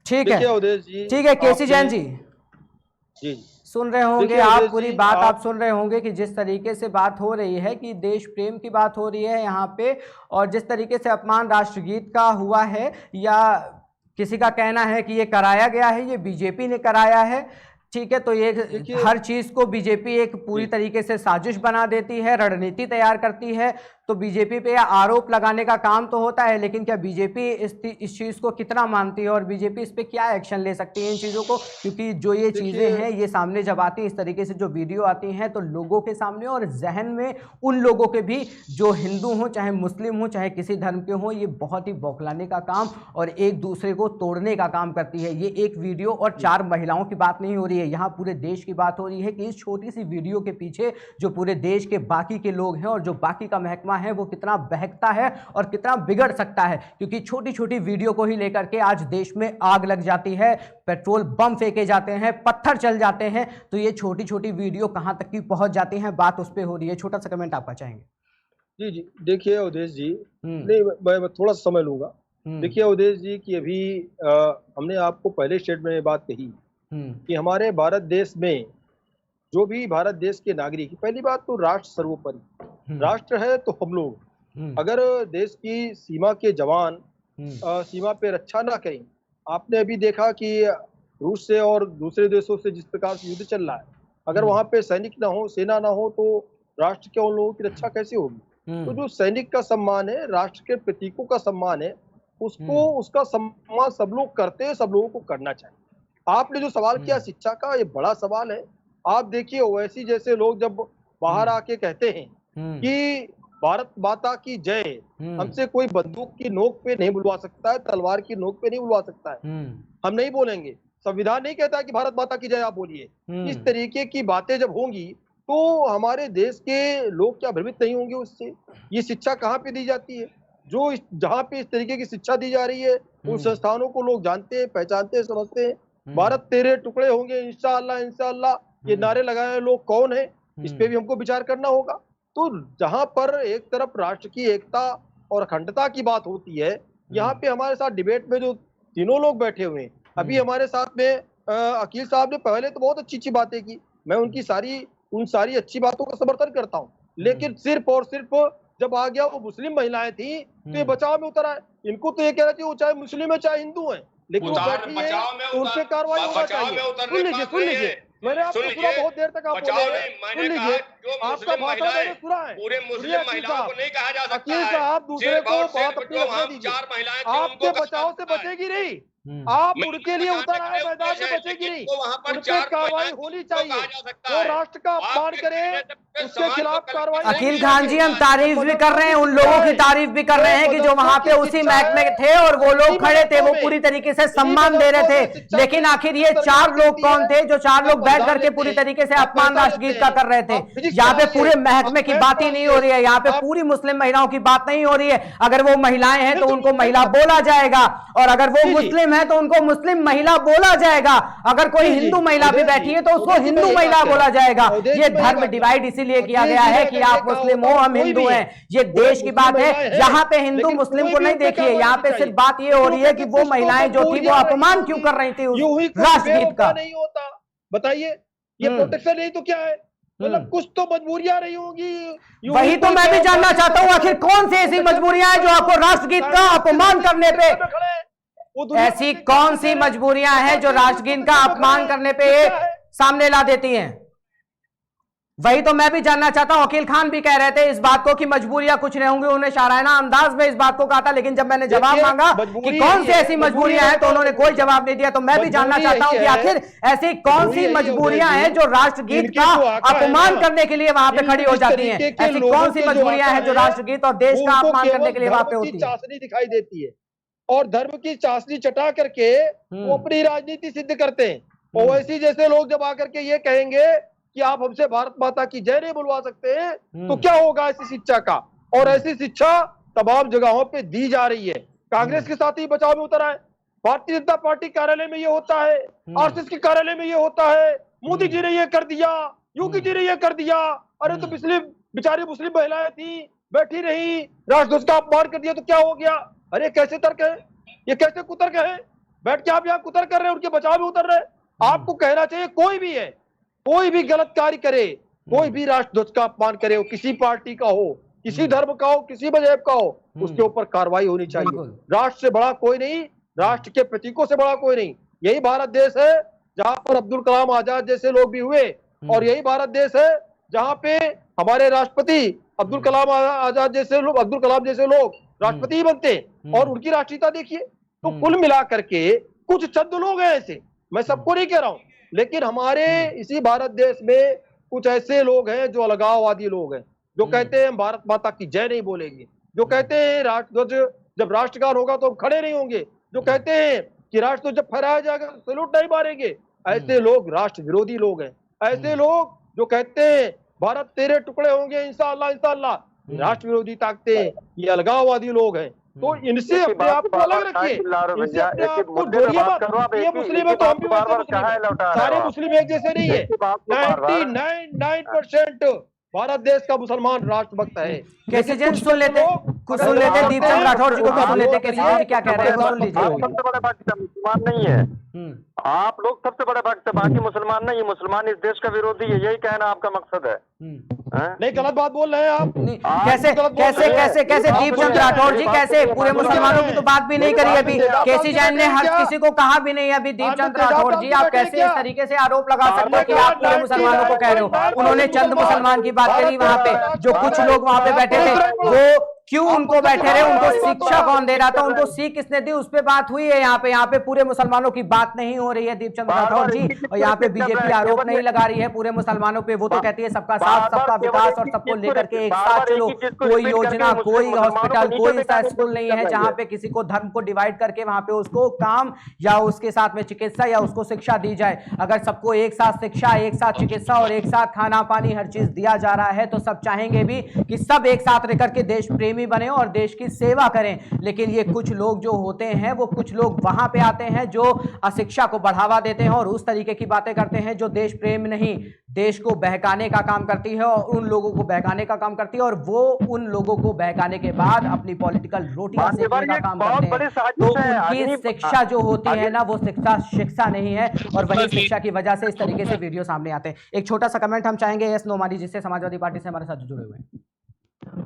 ठीक है, ठीक है केसी जैन जी सुन रहे होंगे आप, पूरी बात आप सुन रहे होंगे कि जिस तरीके से बात हो रही है कि देश प्रेम की बात हो रही है यहाँ पे, और जिस तरीके से अपमान राष्ट्रगीत का हुआ है, या किसी का कहना है कि ये कराया गया है, ये बीजेपी ने कराया है। ठीक है, तो ये हर चीज को बीजेपी एक पूरी तरीके से साजिश बना देती है, रणनीति तैयार करती है। तो बीजेपी पे आरोप लगाने का काम तो होता है, लेकिन क्या बीजेपी इस चीज को कितना मानती है और बीजेपी इस पे क्या एक्शन ले सकती है इन चीजों को? क्योंकि जो ये चीजें हैं ये सामने जब आती है, इस तरीके से जो वीडियो आती हैं, तो लोगों के सामने और जहन में उन लोगों के भी जो हिंदू हो, चाहे मुस्लिम हो, चाहे किसी धर्म के हो, ये बहुत ही बौखलाने का काम और एक दूसरे को तोड़ने का काम करती है। ये एक वीडियो और 4 महिलाओं की बात नहीं हो रही है, यहाँ पूरे देश की बात हो रही है कि इस छोटी सी वीडियो के पीछे जो पूरे देश के बाकी के लोग हैं और जो बाकी का महकमा है वो कितना बहकता है और कितना बिगड़ सकता है। क्योंकि छोटी छोटी वीडियो को ही लेकर के आज देश में आग लग जाती है, पेट्रोल बम फेंके जाते हैं, पत्थर चल जाते हैं। तो ये छोटी छोटी वीडियो कहां तक की पहुंच जाती है, बात उस पर हो रही है। छोटा सा कमेंट आपका चाहेंगे? जी जी, देखिए अवधेश जी, नहीं मैं थोड़ा सा समय लूंगा। देखिए अवधेश जी कि अभी हमने आपको पहले स्टेटमेंट में बात कही कि हमारे भारत देश में जो भी भारत देश के नागरिक, पहली बात तो राष्ट्र सर्वोपरि, राष्ट्र है तो हम लोग। अगर देश की सीमा के जवान सीमा पे रक्षा ना करें, आपने अभी देखा कि रूस से और दूसरे देशों से जिस प्रकार से युद्ध चल रहा है, अगर वहां पे सैनिक ना हो, सेना ना हो, तो राष्ट्र के उन लोगों की रक्षा कैसे होगी? तो जो सैनिक का सम्मान है, राष्ट्र के प्रतीकों का सम्मान है, उसको उसका सम्मान सब लोग करते हैं, सब लोगों को करना चाहिए। आपने जो सवाल किया शिक्षा का, ये बड़ा सवाल है। आप देखिए ओवैसी जैसे लोग जब बाहर आके कहते हैं कि भारत माता की जय, हमसे कोई बंदूक की नोक पे नहीं बुलवा सकता है, तलवार की नोक पे नहीं बुलवा सकता है, हम नहीं बोलेंगे। संविधान नहीं कहता कि भारत माता की जय आप बोलिए। इस तरीके की बातें जब होंगी तो हमारे देश के लोग क्या भ्रमित नहीं होंगे उससे? ये शिक्षा कहाँ पे दी जाती है? जो जहाँ पे इस तरीके की शिक्षा दी जा रही है, उन संस्थानों को लोग जानते हैं, पहचानते हैं, समझते हैं। भारत तेरे टुकड़े होंगे इंशाअल्लाह, इंशाअल्लाह, ये नारे लगाए लोग कौन है? इस पे भी हमको विचार करना होगा। तो जहां पर एक तरफ राष्ट्र की एकता और अखंडता की बात होती है, यहाँ पे हमारे साथ डिबेट में जो तीनों लोग बैठे हुए हैं, अभी हमारे साथ में अकील साहब ने पहले तो बहुत अच्छी अच्छी बातें की, मैं उनकी उन सारी अच्छी बातों का समर्थन करता हूँ, लेकिन सिर्फ और सिर्फ जब आ गया वो मुस्लिम महिलाएं थी तो ये बचाव में उतर आए। इनको तो ये कहना चाहिए वो चाहे मुस्लिम है चाहे हिंदू है, लेकिन वो बैठी है तो उन पे कार्रवाई होना चाहिए। सुन लीजिए, मैंने आपको सुना, बहुत देर तक आप बोले, सुन लीजिए, आपका भाषण मैंने सुना है। पूरे मुस्लिम महिलाओं को नहीं कहा जा सकता अकील साहब दूसरे को बात अपनी रखने दीजिए। आपके बचाव से बचेगी नहीं, आप उनके लिए उतर आए मैदान में, बचेगी नहीं, उन पे कार्रवाई होनी चाहिए। वो राष्ट्र का अपमान करे उसके खिलाफ कार्रवाई। अकील खान जी, हम तारीफ भी कर रहे हैं, उन लोगों की तारीफ भी कर रहे हैं कि जो वहां पे उसी महकमे थे और वो लोग खड़े थे, वो पूरी तरीके से सम्मान दे रहे थे। लेकिन आखिर ये 4 लोग कौन थे जो 4 लोग बैठ करके पूरी तरीके से अपमान राष्ट्रगीत का कर रहे थे? यहाँ पे पूरे महकमे की बात ही नहीं हो रही है, यहाँ पे पूरी मुस्लिम महिलाओं की बात नहीं हो रही है। अगर वो महिलाएं हैं तो उनको महिला बोला जाएगा, और अगर वो मुस्लिम है तो उनको मुस्लिम महिला बोला जाएगा। अगर कोई हिंदू महिला भी बैठी है तो उसको हिंदू महिला बोला जाएगा। ये धर्म डिवाइड इसीलिए किया गया है कि आप मुस्लिम हो, हम हिंदू हैं। ये देश की बात है, यहाँ पे हिंदू मुस्लिम को नहीं देखिए, यहाँ पे सिर्फ बात ये हो रही है कि वो महिलाएं जो थी वो अपमान क्यों कर रही थी उस राष्ट्रगीत का। नहीं होता, बताइए, ये प्रोटेक्शन नहीं तो क्या है? मतलब कुछ तो मजबूरियां रही होंगी। वही तो मैं भी जानना चाहता हूँ, आखिर कौन सी ऐसी मजबूरियां हैं जो आपको राष्ट्रगीत का अपमान करने पे, ऐसी कौन सी मजबूरियां हैं जो राष्ट्रगीत का अपमान करने पे सामने ला देती हैं? वही तो मैं भी जानना चाहता हूं। अकील खान भी कह रहे थे इस बात को कि मजबूरियां कुछ नहीं होंगी, उन्होंने शायराना अंदाज में इस बात को कहा था, लेकिन जब मैंने जवाब मांगा कि कौन सी ऐसी मजबूरियां हैं तो उन्होंने कोई जवाब नहीं दिया। तो मैं भी जानना चाहता हूं कि आखिर ऐसी कौन सी मजबूरियां हैं जो राष्ट्रगीत का अपमान करने के लिए वहां पे खड़ी हो जाती हैं? ऐसी कौन सी मजबूरियां हैं जो राष्ट्रगीत और देश का अपमान करने के लिए वहां पे होती है? चाशनी दिखाई देती है और धर्म की चाशनी चटा करके वो अपनी राजनीति सिद्ध करते हैं। ओवैसी जैसे लोग जब आकर के ये कहेंगे कि आप हमसे भारत माता की जय नहीं बुलवा सकते हैं तो क्या होगा ऐसी शिक्षा का? और ऐसी शिक्षा तमाम जगहों पे दी जा रही है। कांग्रेस के साथ ही बचाव में उतर आए, भारतीय जनता पार्टी कार्यालय में ये होता है, आरएसएस के कार्यालय में ये होता है, मोदी जी ने ये कर दिया, योगी जी ने ये कर दिया। अरे तो पिछली बेचारी मुस्लिम महिलाएं थी, बैठी रही, राष्ट्रध्वज का अपमान कर दिया तो क्या हो गया? अरे कैसे तर्क है ये? कैसे कुतर्क है? बैठ के आप यहाँ कुतर्क कर रहे हैं, उनके बचाव में उतर रहे हैं। आपको कहना चाहिए कोई भी है, कोई भी गलत कार्य करे, कोई भी राष्ट्रध्वज का अपमान करे, वो किसी पार्टी का हो, किसी धर्म का हो, किसी मजहब का हो, उसके ऊपर कार्रवाई होनी चाहिए। राष्ट्र से बड़ा कोई नहीं, राष्ट्र के प्रतीकों से बड़ा कोई नहीं। यही भारत देश है जहां पर अब्दुल कलाम आजाद जैसे लोग भी हुए, और यही भारत देश है जहां पे हमारे राष्ट्रपति अब्दुल कलाम आजाद जैसे लोग, अब्दुल कलाम जैसे लोग राष्ट्रपति बनते और उनकी राष्ट्रीयता देखिए। तो कुल मिला करके कुछ चंद लोग हैं ऐसे, मैं सबको नहीं कह रहा हूं, लेकिन हमारे इसी भारत देश में कुछ ऐसे लोग हैं जो अलगाववादी लोग हैं, जो कहते हैं हम भारत माता की जय नहीं बोलेंगे, जो कहते हैं राष्ट्रध्वज जब राष्ट्रगान होगा तो हम खड़े नहीं होंगे, जो कहते हैं कि राष्ट्र जब फहराया जाएगा तो सैल्यूट नहीं मारेंगे। ऐसे लोग राष्ट्र विरोधी लोग हैं। ऐसे लोग जो कहते हैं भारत तेरे टुकड़े होंगे इंशाअल्लाह इंशाअल्लाह, राष्ट्र विरोधी ताकतें, ये अलगाववादी लोग हैं। तो इनसे अपने आप को अलग रखिए, इनसे अपने आप को जोड़िए मत। ये मुस्लिम है तो हम भी वैसे मुस्लिम हैं, सारे मुस्लिम एक जैसे नहीं है। 99% भारत देश का मुसलमान राष्ट्रभक्त है। कैसे जन सुन लेते, कुछ सुन लेते दीपचंद राठौर जी को, कुछ सुन लेते कैसे जी क्या कह रहे हैं, सुन लीजिए। सबसे बड़ा भक्त मुसलमान नहीं है, आप लोग सबसे बड़े भक्त है, बाकी मुसलमान नहीं। मुसलमान इस देश का विरोधी है, यही कहना आपका मकसद है। नहीं, गलत बात बोल रहे हैं आप। कैसे कैसे कैसे कैसे दीपचंद राठौर जी कैसे पूरे मुसलमानों की तो बात भी नहीं करी अभी, केसी जैन ने हर किसी को कहा भी नहीं अभी। दीपचंद राठौर जी आप कैसे इस तरीके से आरोप लगा सकते हो कि आप पूरे मुसलमानों को कह रहे हो? उन्होंने चंद मुसलमान की बात करी वहां पे, जो कुछ लोग वहां पे बैठे थे वो क्यों उनको बैठे रहे, उनको शिक्षा कौन दे रहा था, उनको सीख किसने दी, उस पे बात हुई है। यहाँ पे पूरे मुसलमानों की बात नहीं हो रही है दीपचंद राठौर जी, और यहाँ पे बीजेपी आरोप नहीं लगा रही है पूरे मुसलमानों पे। वो तो कहती है सबका साथ सबका विकास और सबको लेकर के एक साथ चलो। कोई योजना, कोई हॉस्पिटल, कोई ऐसा स्कूल नहीं है जहां पे किसी को धर्म को डिवाइड करके वहां पे उसको काम या उसके साथ में चिकित्सा या उसको शिक्षा दी जाए। अगर सबको एक साथ शिक्षा, एक साथ चिकित्सा और एक साथ खाना पानी हर चीज दिया जा रहा है तो सब चाहेंगे भी कि सब एक साथ रह करके देश प्रेमी बने और देश की सेवा करें। लेकिन ये कुछ लोग जो होते हैं, वो कुछ लोग वहां पे आते हैं जो अशिक्षा को बढ़ावा देते हैं और उस तरीके की बातें करते हैं जो देश प्रेम नहीं, देश को बहकाने का काम करती है और उन लोगों को बहकाने का काम करती है, और वो उन लोगों को बहकाने के बाद अपनी पॉलिटिकल रोटियां सेकने का काम करते हैं। तो उनकी शिक्षा जो होती है ना, वो शिक्षा नहीं है, और वही शिक्षा की वजह से इस तरीके से वीडियो सामने आते हैं। एक छोटा सा कमेंट हम चाहेंगे एस नोमानी जिससे समाजवादी पार्टी से हमारे साथ जुड़े हुए हैं।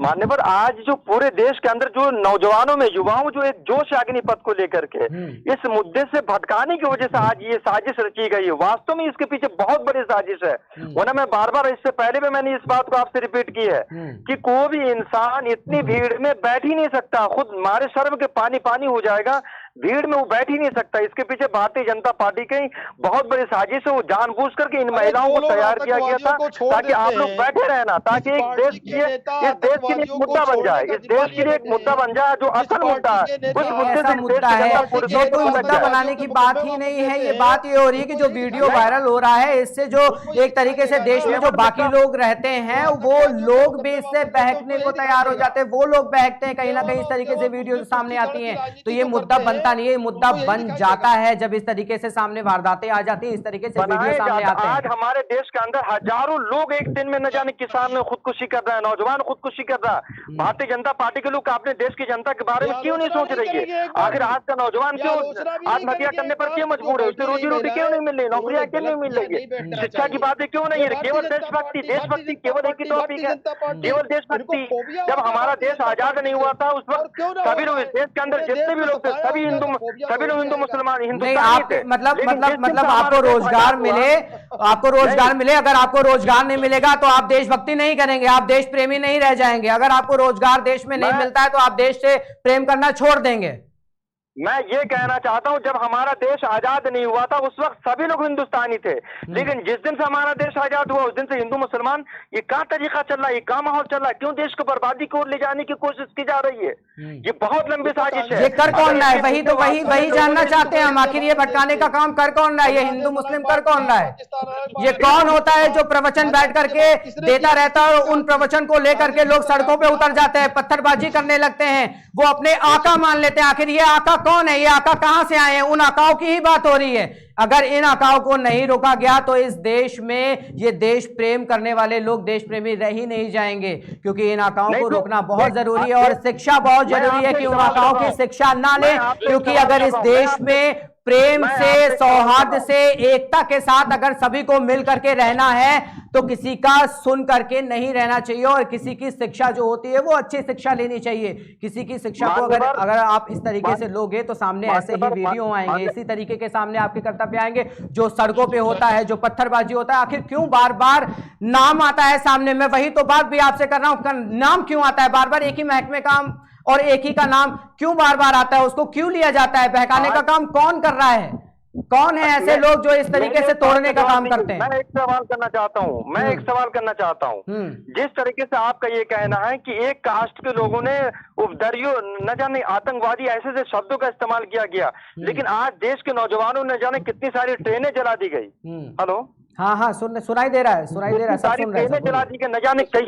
मान्यवर, आज जो पूरे देश के अंदर जो नौजवानों में, युवाओं जो एक जोश अग्निपथ को लेकर के इस मुद्दे से भटकाने की वजह से आज ये साजिश रची गई है। वास्तव में इसके पीछे बहुत बड़ी साजिश है। वरना मैं बार बार, इससे पहले भी मैंने इस बात को आपसे रिपीट की है कि कोई भी इंसान इतनी भीड़ में बैठ ही नहीं सकता, खुद मारे शर्म के पानी पानी हो जाएगा, भीड़ में वो बैठ ही नहीं सकता। इसके पीछे भारतीय जनता पार्टी की बहुत बड़ी साजिश है। वो जानबूझ करके इन महिलाओं को तैयार किया गया था ताकि आप लोग बैठे रहना, ताकि एक देश के लिए, इस देश के लिए एक मुद्दा बन जाए, इस देश के लिए एक मुद्दा बन जाए जो असल मुद्दा है। उस मुद्दे से मुद्दा है, ये कोई मुद्दा बनाने की बात ही नहीं है। ये बात ये हो रही है कि जो वीडियो वायरल हो रहा है, इससे जो एक तरीके से देश में जो बाकी लोग रहते हैं वो लोग भी इससे बहकने को तैयार हो जाते हैं, वो लोग बहकते हैं कहीं ना कहीं इस तरीके से वीडियो सामने आती है। तो ये मुद्दा बनता नहीं है, मुद्दा बन जाता है जब इस तरीके से सामने वारदातें आ जाती है, इस तरीके से वीडियो सामने आते हैं। आज हमारे देश के अंदर हजारों लोग एक दिन में न जाने किसान में खुदकुशी कर रहा है, नौजवान खुदकुशी कर रहा है। भारतीय जनता पार्टी के लोग अपने देश की जनता के बारे में क्यों नहीं सोच रही है? आखिर आज का नौजवान क्यों आत्महत्या करने पर क्यों मजबूर है? उससे रोजी रोटी क्यों नहीं मिल रही, नौकरियां क्यों नहीं मिल रही है, शिक्षा की बातें क्यों नहीं है? केवल देशभक्ति, देशभक्ति केवल एक ही टॉपिक है, केवल देशभक्ति। जब हमारा देश आजाद नहीं हुआ था उस वक्त सभी लोग, इस देश के अंदर जितने भी लोग थे सभी लोग हिंदू मुसलमान हिंदुस्तानी थे। मतलब आपको रोजगार मिले, आपको रोजगार मिले, अगर आपको रोजगार नहीं मिलेगा तो आप देशभक्ति नहीं करेंगे, आप देश प्रेमी नहीं रह जाएंगे। अगर आपको रोजगार देश में नहीं मिलता है तो आप देश से प्रेम करना छोड़ देंगे। मैं ये कहना चाहता हूं, जब हमारा देश आजाद नहीं हुआ था उस वक्त सभी लोग हिंदुस्तानी थे, लेकिन जिस दिन से हमारा देश आजाद हुआ उस दिन से हिंदू मुसलमान ये क्या तरीका चल रहा है, ये क्या माहौल चल रहा है? क्यों देश को बर्बादी की ओर ले जाने की कोशिश की जा रही है? ये बहुत लंबी साजिश है। ये कर कौन रहा है? वही जानना चाहते हैं हम, आखिर ये भटकाने का काम कर कौन रहा है? ये हिंदू मुस्लिम कर कौन रहा है? ये कौन होता है जो प्रवचन बैठ करके देता रहता है और उन प्रवचन को लेकर के लोग सड़कों पे उतर जाते हैं, पत्थरबाजी करने लगते हैं, वो अपने आका मान लेते हैं? आखिर ये आका कौन है? ये आका कहां से आए हैं? उन आकाओं की ही बात हो रही है। अगर इन आकाओं को नहीं रोका गया तो इस देश में ये देश प्रेम करने वाले लोग देश प्रेमी रह ही नहीं जाएंगे, क्योंकि इन आकाओं को रोकना बहुत जरूरी है और शिक्षा बहुत जरूरी है कि उन आकाओं की शिक्षा ना ले, क्योंकि अगर इस देश में प्रेम से, सौहार्द से, एकता के साथ अगर सभी को मिल करके रहना है तो किसी का सुन करके नहीं रहना चाहिए, और किसी की शिक्षा जो होती है वो अच्छी शिक्षा लेनी चाहिए। किसी की शिक्षा को अगर आप इस तरीके से लोगे तो सामने ऐसे ही वीडियो आएंगे, इसी तरीके के सामने आपके कर्तव्य आएंगे। जो सड़कों पे होता है, जो पत्थरबाजी होता है, आखिर क्यों बार बार नाम आता है सामने? मैं वही तो बात भी आपसे कर रहा हूं, नाम क्यों आता है बार बार? एक ही महकमे का और एक ही का नाम क्यों बार बार आता है? उसको क्यों लिया जाता है? बहकाने का काम कौन कर रहा है? कौन है ऐसे लोग जो इस तरीके से तोड़ने का काम करते हैं? मैं एक सवाल करना चाहता हूँ, जिस तरीके से आपका ये कहना है कि एक कास्ट के लोगों ने उपद्रवियों न जाने आतंकवादी ऐसे ऐसे शब्दों का इस्तेमाल किया गया, लेकिन आज देश के नौजवानों ने जाने कितनी सारी ट्रेनें जला दी गई। हेलो, हाँ, सुनाई दे रहा है, सब सुन रहे हैं। जला दी के न जाने कई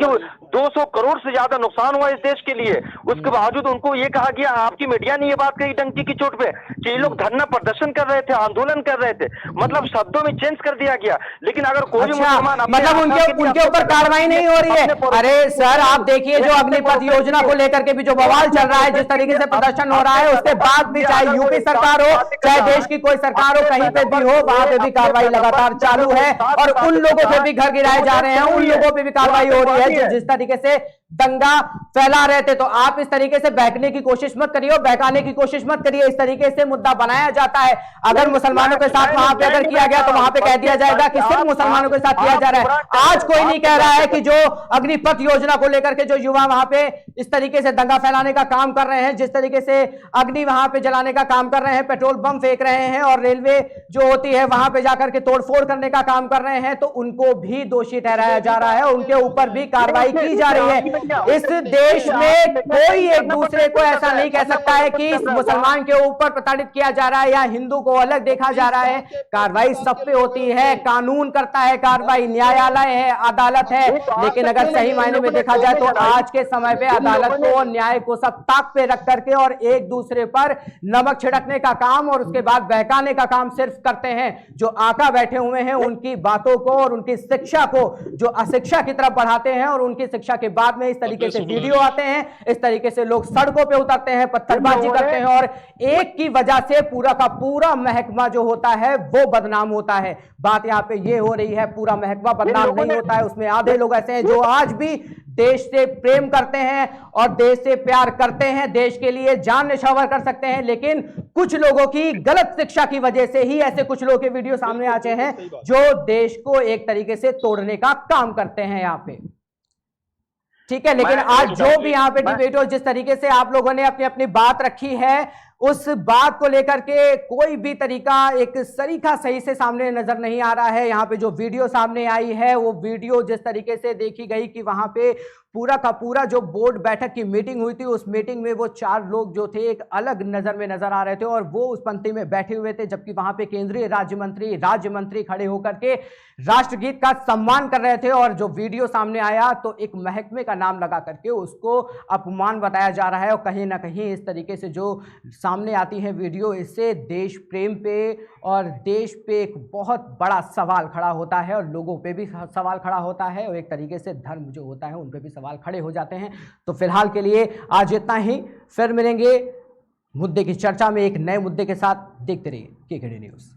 200 करोड़ से ज्यादा नुकसान हुआ इस देश के लिए। उसके बावजूद उनको ये कहा गया, आपकी मीडिया ने ये बात कही डंकी की चोट पे कि ये लोग धरना प्रदर्शन कर रहे थे, आंदोलन कर रहे थे, मतलब शब्दों में चेंज कर दिया गया। लेकिन अगर कोई भी मुसलमान मतलब उनके ऊपर कार्रवाई नहीं हो रही है। अरे सर, आप देखिए जो अग्निपथ योजना को लेकर के भी जो बवाल चल रहा है, जिस तरीके से प्रदर्शन हो रहा है, उसके बाद भी चाहे यूपी सरकार हो, चाहे देश की कोई सरकार हो, कहीं पे भी हो, वहां पे भी कार्रवाई लगातार चालू है और उन लोगों पे भी घर गिराए जा रहे हैं, उन लोगों पे भी कार्रवाई हो रही है जो जिस तरीके से दंगा फैला रहे थे। तो आप इस तरीके से बहकने की कोशिश मत करिए और बहकाने की कोशिश मत करिए। इस तरीके से मुद्दा बनाया जाता है। अगर मुसलमानों के साथ वहां पे अगर किया गया तो वहां पे कह दिया जाएगा कि सिर्फ मुसलमानों के साथ किया जा रहा है। आज कोई नहीं कह रहा है कि जो अग्निपथ योजना को लेकर के जो युवा वहां पे इस तरीके से दंगा फैलाने का काम कर रहे हैं, जिस तरीके से अग्नि वहां पे जलाने का काम कर रहे हैं, पेट्रोल बम फेंक रहे हैं और रेलवे जो होती है वहां पे जाकर के तोड़फोड़ करने का काम कर रहे हैं, तो उनको भी दोषी ठहराया जा रहा है और उनके ऊपर भी कार्रवाई की जा रही है। इस देश में कोई एक दूसरे को ऐसा नहीं कह सकता है कि मुसलमान के ऊपर प्रताड़ित किया जा रहा है या हिंदू को अलग देखा जा रहा है। कार्रवाई सब पे होती है, कानून करता है कार्रवाई, न्यायालय है, अदालत है। लेकिन अगर सही मायने में देखा जाए तो आज के समय पे अदालत को और न्याय को सब ताक पे रख करके और एक दूसरे पर नमक छिड़कने का काम और उसके बाद बहकाने का काम सिर्फ करते हैं। जो आका बैठे हुए हैं उनकी बातों को और उनकी शिक्षा को जो अशिक्षा की तरफ बढ़ाते हैं और उनकी शिक्षा के बाद में इस तरीके से वीडियो आते हैं, इस तरीके से लोग सड़कों पे उतरते हैं, पत्थरबाजी करते हैं और एक की वजह से पूरा का पूरा महकमा जो होता है वो बदनाम होता है। बात यहां पे ये हो रही है, पूरा महकमा बदनाम नहीं होता है, उसमें आधे लोग ऐसे हैं जो आज भी देश से प्रेम करते हैं और देश से प्यार करते हैं, देश के लिए जान न्यौछावर कर सकते हैं। लेकिन कुछ लोगों की गलत शिक्षा की वजह से ही ऐसे कुछ लोगों के वीडियो सामने आते हैं जो देश को एक तरीके से तोड़ने का काम करते हैं यहां पे। ठीक है, लेकिन आज जो भी यहाँ पे डिबेट हो, जिस तरीके से आप लोगों ने अपनी अपनी बात रखी है, उस बात को लेकर के कोई भी तरीका एक सरीखा सही से सामने नजर नहीं आ रहा है। यहाँ पे जो वीडियो सामने आई है वो वीडियो जिस तरीके से देखी गई कि वहां पे पूरा का पूरा जो बोर्ड बैठक की मीटिंग हुई थी, उस मीटिंग में वो 4 लोग जो थे एक अलग नजर में नजर आ रहे थे और वो उस पंक्ति में बैठे हुए थे, जबकि वहां पे केंद्रीय राज्य मंत्री खड़े होकर के राष्ट्रगीत का सम्मान कर रहे थे। और जो वीडियो सामने आया तो एक महकमे का नाम लगा करके उसको अपमान बताया जा रहा है और कहीं ना कहीं इस तरीके से जो सामने आती है वीडियो, इससे देश प्रेम पे और देश पे एक बहुत बड़ा सवाल खड़ा होता है और लोगों पे भी सवाल खड़ा होता है और एक तरीके से धर्म जो होता है उन पे भी सवाल खड़े हो जाते हैं। तो फिलहाल के लिए आज इतना ही, फिर मिलेंगे मुद्दे की चर्चा में एक नए मुद्दे के साथ। देखते रहिए केकेडी न्यूज़।